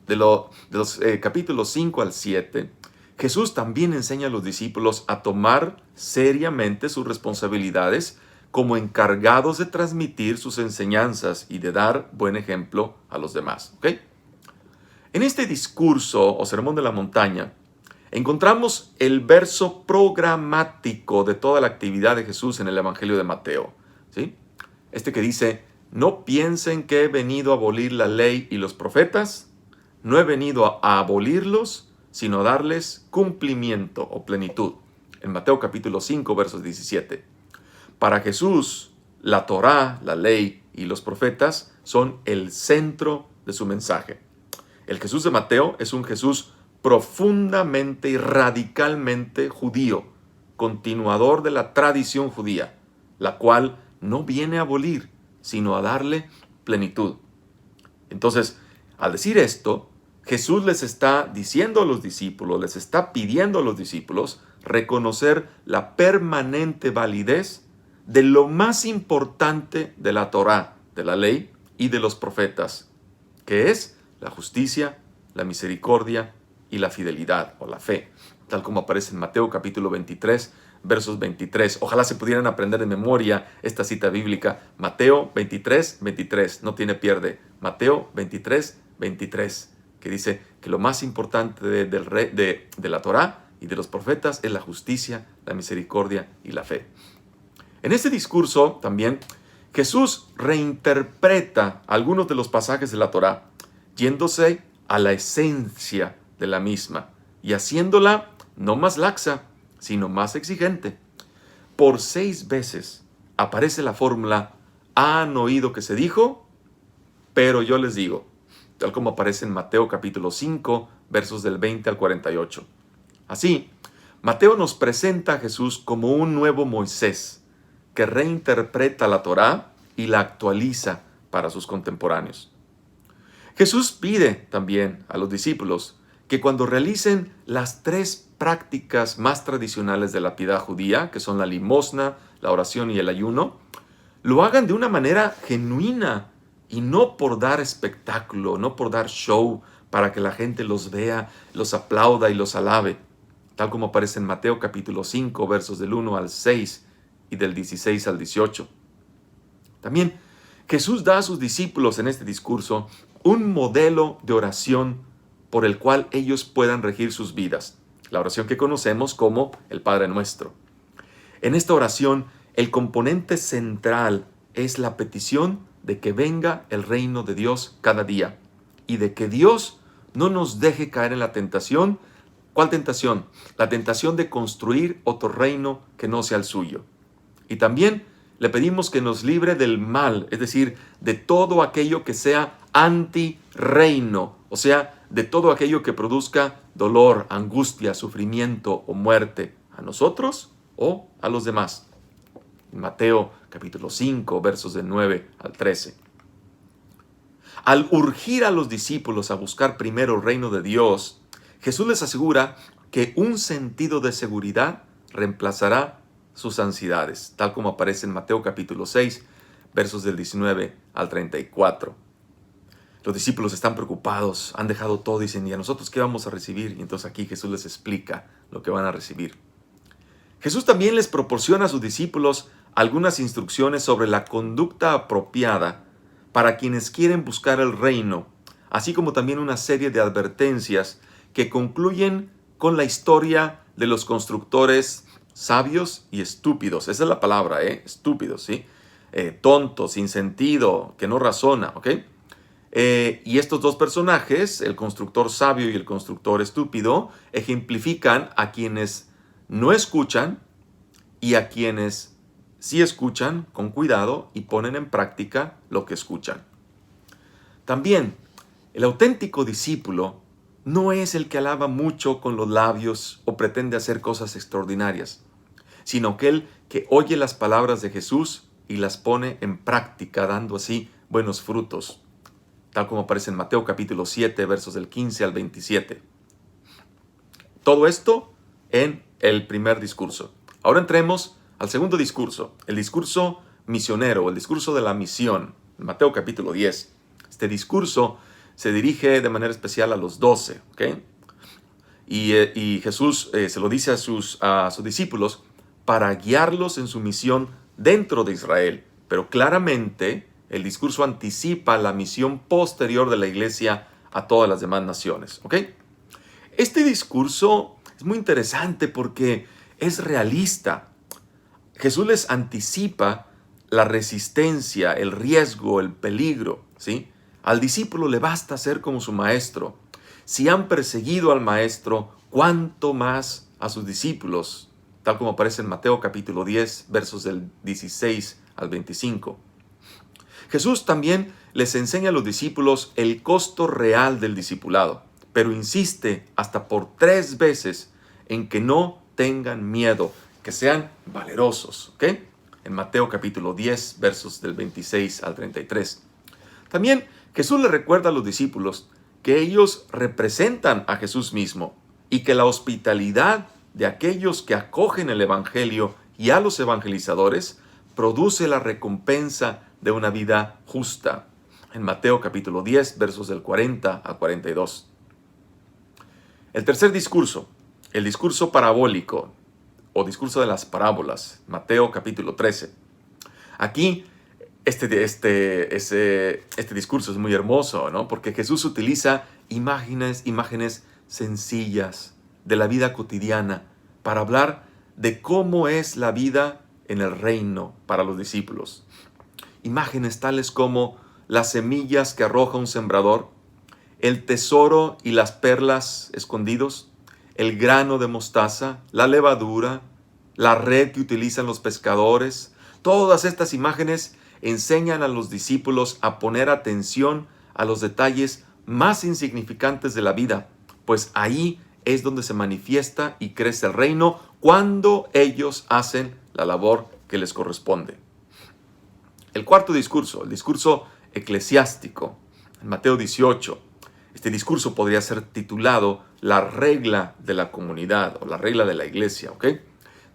de los capítulos 5 al 7, Jesús también enseña a los discípulos a tomar seriamente sus responsabilidades como encargados de transmitir sus enseñanzas y de dar buen ejemplo a los demás. ¿Okay? En este discurso o sermón de la montaña, encontramos el verso programático de toda la actividad de Jesús en el Evangelio de Mateo. ¿Sí? Este que dice: no piensen que he venido a abolir la ley y los profetas. No he venido a abolirlos, sino a darles cumplimiento o plenitud. En Mateo capítulo 5, versos 17. Para Jesús, la Torá, la ley y los profetas son el centro de su mensaje. El Jesús de Mateo es un Jesús profundamente y radicalmente judío, continuador de la tradición judía, la cual no viene a abolir, sino a darle plenitud. Entonces, al decir esto, Jesús les está diciendo a los discípulos, les está pidiendo a los discípulos reconocer la permanente validez de lo más importante de la Torá, de la ley y de los profetas, que es la justicia, la misericordia y la fidelidad o la fe, tal como aparece en Mateo capítulo 23, versos 23. Ojalá se pudieran aprender de memoria esta cita bíblica. Mateo 23, 23, no tiene pierde. Mateo 23, 23. Que dice que lo más importante de la Torá y de los profetas es la justicia, la misericordia y la fe. En este discurso también Jesús reinterpreta algunos de los pasajes de la Torá, yéndose a la esencia de la misma y haciéndola no más laxa, sino más exigente. Por 6 veces aparece la fórmula: han oído que se dijo, pero yo les digo, tal como aparece en Mateo capítulo 5, versos del 20 al 48. Así, Mateo nos presenta a Jesús como un nuevo Moisés, que reinterpreta la Torá y la actualiza para sus contemporáneos. Jesús pide también a los discípulos que cuando realicen las 3 prácticas más tradicionales de la piedad judía, que son la limosna, la oración y el ayuno, lo hagan de una manera genuina, y no por dar espectáculo, no por dar show para que la gente los vea, los aplauda y los alabe, tal como aparece en Mateo capítulo 5, versos del 1 al 6 y del 16 al 18. También Jesús da a sus discípulos en este discurso un modelo de oración por el cual ellos puedan regir sus vidas, la oración que conocemos como el Padre Nuestro. En esta oración, el componente central es la petición de que venga el reino de Dios cada día y de que Dios no nos deje caer en la tentación. ¿Cuál tentación? La tentación de construir otro reino que no sea el suyo. Y también le pedimos que nos libre del mal, es decir, de todo aquello que sea anti-reino, o sea, de todo aquello que produzca dolor, angustia, sufrimiento o muerte a nosotros o a los demás. En Mateo capítulo 5, versos del 9 al 13. Al urgir a los discípulos a buscar primero el reino de Dios, Jesús les asegura que un sentido de seguridad reemplazará sus ansiedades, tal como aparece en Mateo capítulo 6, versos del 19 al 34. Los discípulos están preocupados, han dejado todo, dicen, ¿y a nosotros qué vamos a recibir? Y entonces aquí Jesús les explica lo que van a recibir. Jesús también les proporciona a sus discípulos algunas instrucciones sobre la conducta apropiada para quienes quieren buscar el reino, así como también una serie de advertencias que concluyen con la historia de los constructores sabios y estúpidos. Esa es la palabra, estúpidos, ¿sí? Tonto, sin sentido, que no razona, ¿ok? Y estos dos personajes, el constructor sabio y el constructor estúpido, ejemplifican a quienes no escuchan y a quienes sí escuchan con cuidado y ponen en práctica lo que escuchan. También, el auténtico discípulo no es el que alaba mucho con los labios o pretende hacer cosas extraordinarias, sino aquel que oye las palabras de Jesús y las pone en práctica, dando así buenos frutos, tal como aparece en Mateo capítulo 7, versos del 15 al 27. Todo esto en el primer discurso. Ahora entremos al segundo discurso, el discurso misionero, el discurso de la misión, en Mateo capítulo 10. Este discurso se dirige de manera especial a los 12, ¿ok? Y Jesús se lo dice a sus discípulos para guiarlos en su misión dentro de Israel. Pero claramente el discurso anticipa la misión posterior de la iglesia a todas las demás naciones, ¿ok? Este discurso es muy interesante porque es realista. Jesús les anticipa la resistencia, el riesgo, el peligro, ¿sí? Al discípulo le basta ser como su maestro. Si han perseguido al maestro, ¿cuánto más a sus discípulos? Tal como aparece en Mateo capítulo 10, versos del 16 al 25. Jesús también les enseña a los discípulos el costo real del discipulado, pero insiste hasta por 3 veces en que no tengan miedo, que sean valerosos, ¿ok? En Mateo capítulo 10, versos del 26 al 33. También Jesús les recuerda a los discípulos que ellos representan a Jesús mismo y que la hospitalidad de aquellos que acogen el evangelio y a los evangelizadores produce la recompensa de una vida justa. En Mateo capítulo 10, versos del 40 al 42. El tercer discurso, el discurso parabólico o discurso de las parábolas, Mateo capítulo 13. Aquí este discurso es muy hermoso, ¿no? Porque Jesús utiliza imágenes sencillas de la vida cotidiana para hablar de cómo es la vida en el reino para los discípulos. Imágenes tales como las semillas que arroja un sembrador, el tesoro y las perlas escondidos, el grano de mostaza, la levadura, la red que utilizan los pescadores. Todas estas imágenes enseñan a los discípulos a poner atención a los detalles más insignificantes de la vida, pues ahí es donde se manifiesta y crece el reino cuando ellos hacen la labor que les corresponde. El cuarto discurso, el discurso eclesiástico, en Mateo 18. Este discurso podría ser titulado la regla de la comunidad o la regla de la iglesia, ¿ok?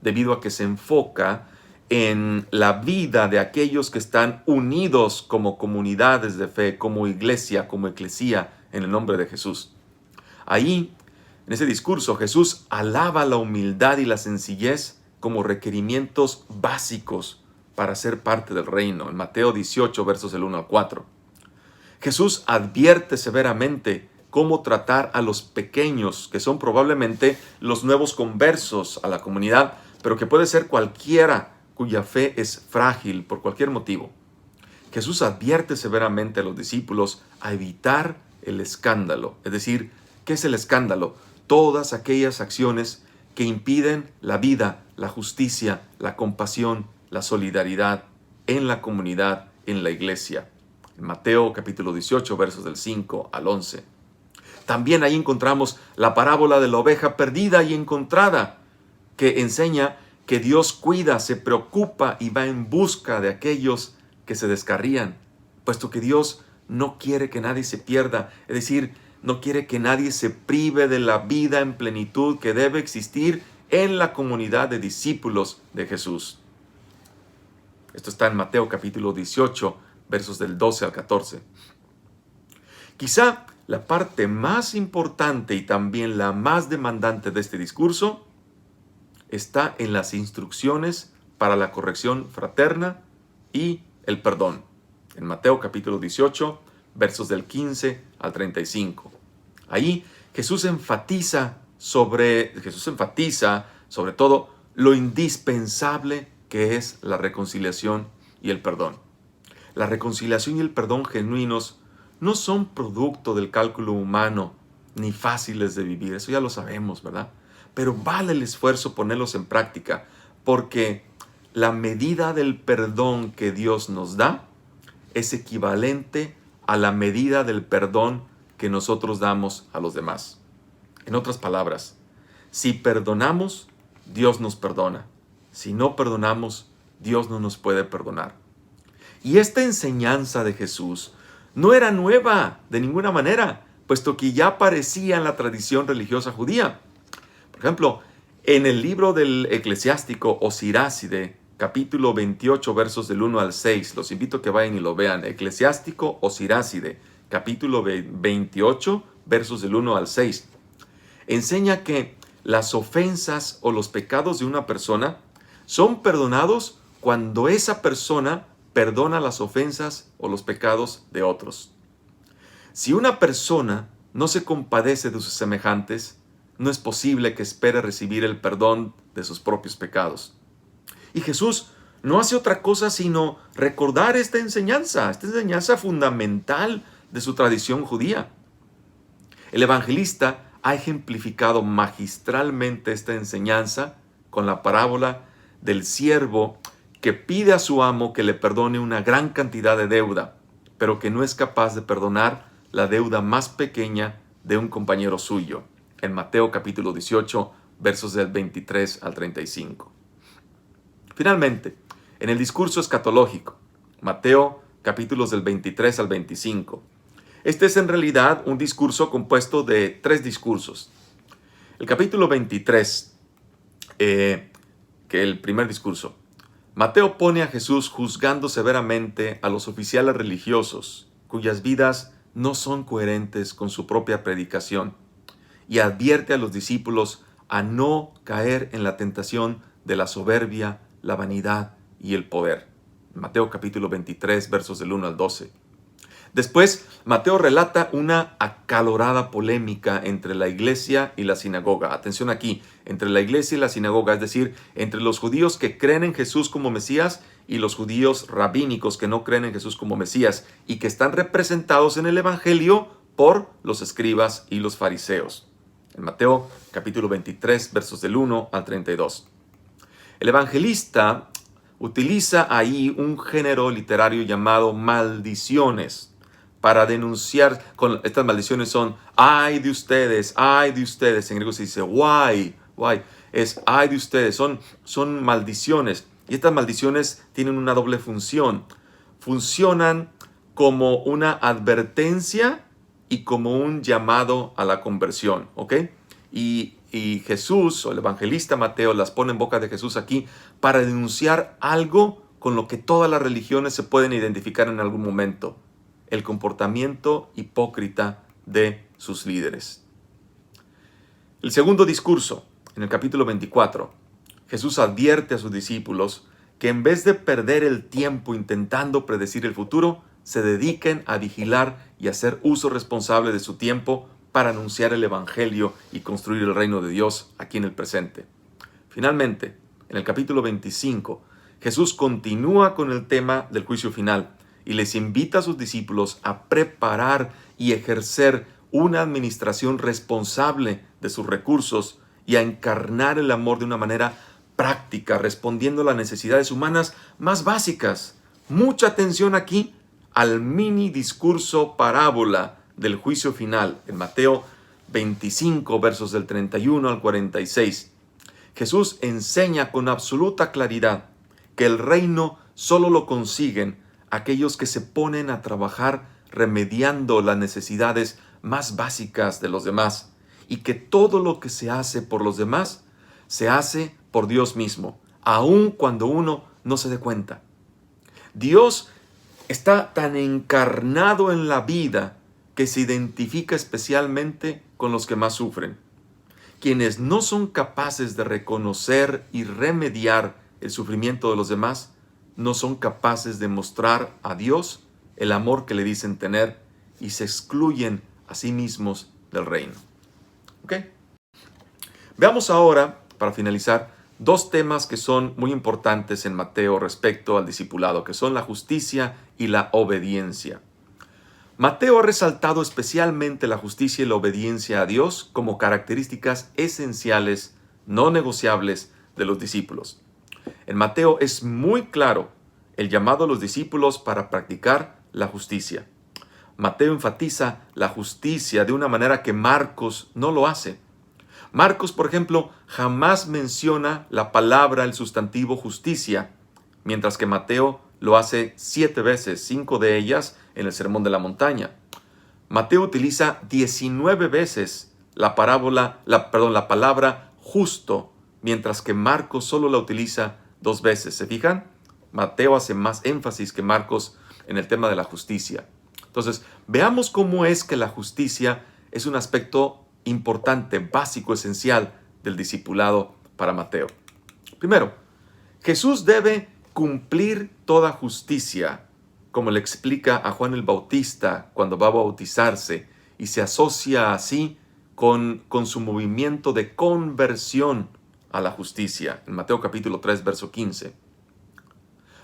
Debido a que se enfoca en la vida de aquellos que están unidos como comunidades de fe, como iglesia, como eclesía, en el nombre de Jesús. Ahí, en ese discurso, Jesús alaba la humildad y la sencillez como requerimientos básicos para ser parte del reino, en Mateo 18, versos del 1 al 4. Jesús advierte severamente cómo tratar a los pequeños, que son probablemente los nuevos conversos a la comunidad, pero que puede ser cualquiera cuya fe es frágil por cualquier motivo. Jesús advierte severamente a los discípulos a evitar el escándalo. Es decir, ¿qué es el escándalo? Todas aquellas acciones que impiden la vida, la justicia, la compasión, la solidaridad en la comunidad, en la iglesia. En Mateo capítulo 18, versos del 5 al 11. También ahí encontramos la parábola de la oveja perdida y encontrada, que enseña que Dios cuida, se preocupa y va en busca de aquellos que se descarrían, puesto que Dios no quiere que nadie se pierda, es decir, no quiere que nadie se prive de la vida en plenitud que debe existir en la comunidad de discípulos de Jesús. Esto está en Mateo capítulo 18, versos del 12 al 14. Quizá la parte más importante y también la más demandante de este discurso está en las instrucciones para la corrección fraterna y el perdón. En Mateo capítulo 18, versos del 15 al 35. Ahí Jesús enfatiza sobre todo lo indispensable que es la reconciliación y el perdón. La reconciliación y el perdón genuinos no son producto del cálculo humano ni fáciles de vivir, eso ya lo sabemos, ¿verdad? Pero vale el esfuerzo ponerlos en práctica, porque la medida del perdón que Dios nos da es equivalente a la medida del perdón que nosotros damos a los demás. En otras palabras, si perdonamos, Dios nos perdona. Si no perdonamos, Dios no nos puede perdonar. Y esta enseñanza de Jesús no era nueva de ninguna manera, puesto que ya aparecía en la tradición religiosa judía. Por ejemplo, en el libro del eclesiástico o Siráside, capítulo 28, versos del 1 al 6, los invito a que vayan y lo vean. Eclesiástico o Siráside, capítulo 28, versos del 1 al 6. Enseña que las ofensas o los pecados de una persona son perdonados cuando esa persona perdona las ofensas o los pecados de otros. Si una persona no se compadece de sus semejantes, no es posible que espere recibir el perdón de sus propios pecados. Y Jesús no hace otra cosa sino recordar esta enseñanza fundamental de su tradición judía. El evangelista ha ejemplificado magistralmente esta enseñanza con la parábola del siervo que pide a su amo que le perdone una gran cantidad de deuda, pero que no es capaz de perdonar la deuda más pequeña de un compañero suyo, en Mateo capítulo 18, versos del 23 al 35. Finalmente, en el discurso escatológico, Mateo capítulos del 23 al 25, este es en realidad un discurso compuesto de 3 discursos. El capítulo 23, que el primer discurso, Mateo pone a Jesús juzgando severamente a los oficiales religiosos, cuyas vidas no son coherentes con su propia predicación, y advierte a los discípulos a no caer en la tentación de la soberbia, la vanidad y el poder. Mateo capítulo 23, versos del 1 al 12. Después, Mateo relata una acalorada polémica entre la iglesia y la sinagoga. Atención aquí, entre la iglesia y la sinagoga, es decir, entre los judíos que creen en Jesús como Mesías y los judíos rabínicos que no creen en Jesús como Mesías y que están representados en el Evangelio por los escribas y los fariseos. En Mateo capítulo 23, versos del 1 al 32. El evangelista utiliza ahí un género literario llamado maldiciones para denunciar. Estas maldiciones son ay de ustedes, en griego se dice why, es ay de ustedes, son maldiciones, y estas maldiciones tienen una doble función, funcionan como una advertencia y como un llamado a la conversión, ¿ok? Y Jesús, o el evangelista Mateo, las pone en boca de Jesús aquí para denunciar algo con lo que todas las religiones se pueden identificar en algún momento: el comportamiento hipócrita de sus líderes. El segundo discurso, en el capítulo 24, Jesús advierte a sus discípulos que en vez de perder el tiempo intentando predecir el futuro, se dediquen a vigilar y hacer uso responsable de su tiempo para anunciar el Evangelio y construir el reino de Dios aquí en el presente. Finalmente, en el capítulo 25, Jesús continúa con el tema del juicio final y les invita a sus discípulos a preparar y ejercer una administración responsable de sus recursos y a encarnar el amor de una manera práctica, respondiendo a las necesidades humanas más básicas. Mucha atención aquí al mini discurso parábola del juicio final en Mateo 25, versos del 31 al 46. Jesús enseña con absoluta claridad que el reino solo lo consiguen aquellos que se ponen a trabajar remediando las necesidades más básicas de los demás, y que todo lo que se hace por los demás se hace por Dios mismo, aun cuando uno no se dé cuenta. Dios está tan encarnado en la vida que se identifica especialmente con los que más sufren. Quienes no son capaces de reconocer y remediar el sufrimiento de los demás, no son capaces de mostrar a Dios el amor que le dicen tener, y se excluyen a sí mismos del reino. ¿Ok? Veamos ahora, para finalizar, dos temas que son muy importantes en Mateo respecto al discipulado, que son la justicia y la obediencia. Mateo ha resaltado especialmente la justicia y la obediencia a Dios como características esenciales, no negociables, de los discípulos. En Mateo es muy claro el llamado a los discípulos para practicar la justicia. Mateo enfatiza la justicia de una manera que Marcos no lo hace. Marcos, por ejemplo, jamás menciona la palabra, el sustantivo justicia, mientras que Mateo lo hace 7 veces, 5 de ellas en el Sermón de la Montaña. Mateo utiliza 19 veces la palabra justo, mientras que Marcos solo la utiliza 2 veces. ¿Se fijan? Mateo hace más énfasis que Marcos en el tema de la justicia. Entonces, veamos cómo es que la justicia es un aspecto importante, básico, esencial del discipulado para Mateo. Primero, Jesús debe cumplir toda justicia, como le explica a Juan el Bautista cuando va a bautizarse, y se asocia así con su movimiento de conversión a la justicia, en Mateo capítulo 3, verso 15.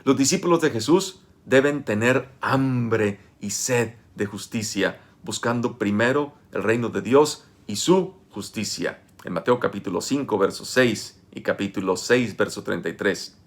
Los discípulos de Jesús deben tener hambre y sed de justicia, buscando primero el reino de Dios y su justicia, en Mateo capítulo 5, verso 6 y capítulo 6, verso 33.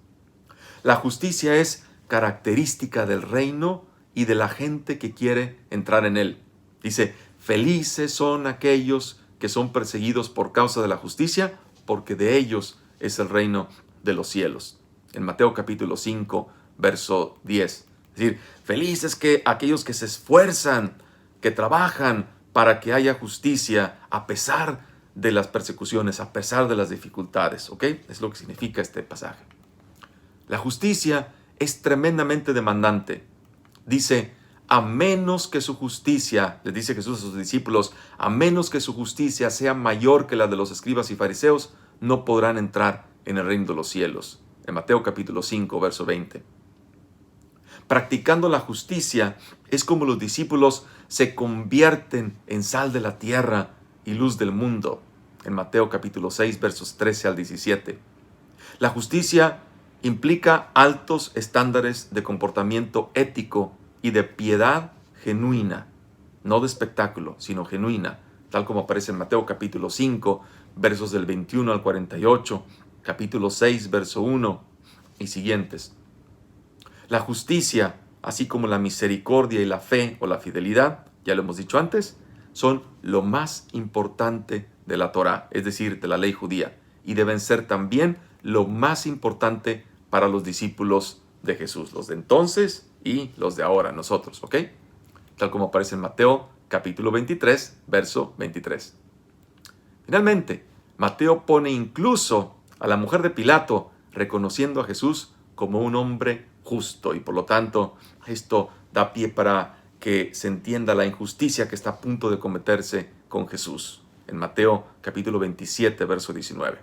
La justicia es característica del reino y de la gente que quiere entrar en él. Dice, felices son aquellos que son perseguidos por causa de la justicia, porque de ellos es el reino de los cielos. En Mateo capítulo 5, verso 10. Es decir, felices que aquellos que se esfuerzan, que trabajan para que haya justicia a pesar de las persecuciones, a pesar de las dificultades. ¿Ok? Es lo que significa este pasaje. La justicia es tremendamente demandante. Dice, a menos que su justicia, les dice Jesús a sus discípulos, a menos que su justicia sea mayor que la de los escribas y fariseos, no podrán entrar en el reino de los cielos. En Mateo capítulo 5, verso 20. Practicando la justicia es como los discípulos se convierten en sal de la tierra y luz del mundo. En Mateo capítulo 6, versos 13 al 17. La justicia implica altos estándares de comportamiento ético y de piedad genuina, no de espectáculo, sino genuina, tal como aparece en Mateo capítulo 5, versos del 21 al 48, capítulo 6, verso 1 y siguientes. La justicia, así como la misericordia y la fe o la fidelidad, ya lo hemos dicho antes, son lo más importante de la Torá, es decir, de la ley judía, y deben ser también lo más importante para los discípulos de Jesús, los de entonces y los de ahora, nosotros, ¿ok? Tal como aparece en Mateo capítulo 23, verso 23. Finalmente, Mateo pone incluso a la mujer de Pilato reconociendo a Jesús como un hombre justo, y por lo tanto esto da pie para que se entienda la injusticia que está a punto de cometerse con Jesús. En Mateo capítulo 27, verso 19.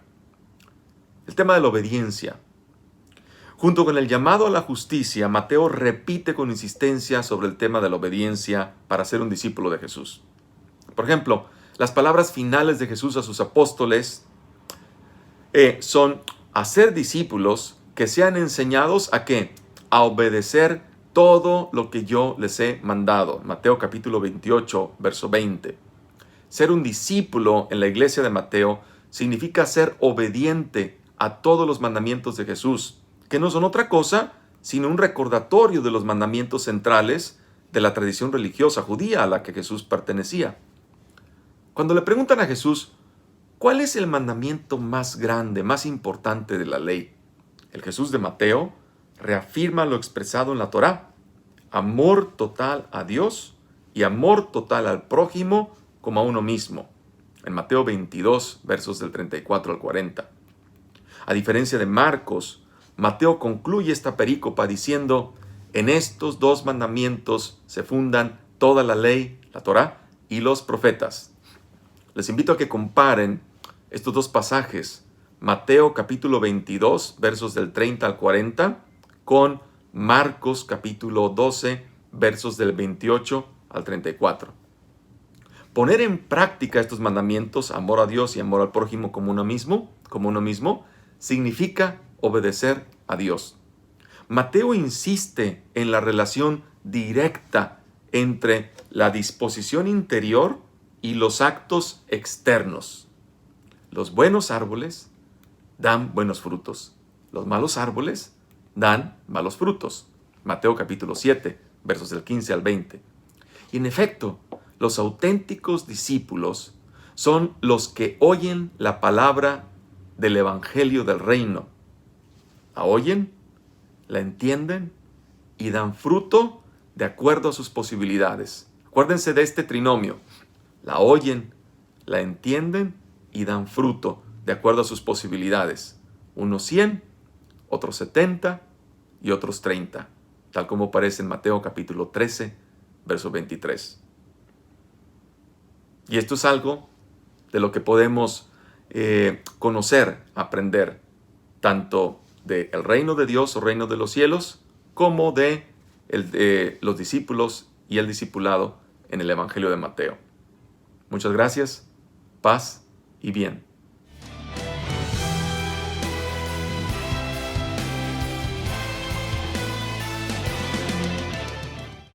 El tema de la obediencia. Junto con el llamado a la justicia, Mateo repite con insistencia sobre el tema de la obediencia para ser un discípulo de Jesús. Por ejemplo, las palabras finales de Jesús a sus apóstoles son hacer discípulos que sean enseñados ¿a qué? A obedecer todo lo que yo les he mandado. Mateo capítulo 28, verso 20. Ser un discípulo en la iglesia de Mateo significa ser obediente a todos los mandamientos de Jesús, que no son otra cosa sino un recordatorio de los mandamientos centrales de la tradición religiosa judía a la que Jesús pertenecía. Cuando le preguntan a Jesús, ¿Cuál es el mandamiento más grande, más importante de la ley? El Jesús de Mateo reafirma lo expresado en la Torá: amor total a Dios y amor total al prójimo como a uno mismo. En Mateo 22, versos del 34 al 40. A diferencia de Marcos, Mateo concluye esta perícopa diciendo: en estos dos mandamientos se fundan toda la ley, la Torá, y los profetas. Les invito a que comparen estos dos pasajes, Mateo capítulo 22, versos del 30 al 40, con Marcos capítulo 12, versos del 28 al 34. Poner en práctica estos mandamientos, amor a Dios y amor al prójimo como uno mismo, significa obedecer a Dios. Mateo insiste en la relación directa entre la disposición interior y los actos externos. Los buenos árboles dan buenos frutos. Los malos árboles dan malos frutos. Mateo capítulo 7, versos del 15 al 20. Y en efecto, los auténticos discípulos son los que oyen la palabra del Evangelio del Reino. La oyen, la entienden y dan fruto de acuerdo a sus posibilidades. Acuérdense de este trinomio: la oyen, la entienden y dan fruto de acuerdo a sus posibilidades. Unos 100, otros 70 y otros 30, tal como aparece en Mateo capítulo 13, verso 23. Y esto es algo de lo que podemos conocer, aprender, tanto del reino de Dios o reino de los cielos, como de los discípulos y el discipulado en el Evangelio de Mateo. Muchas gracias, paz y bien.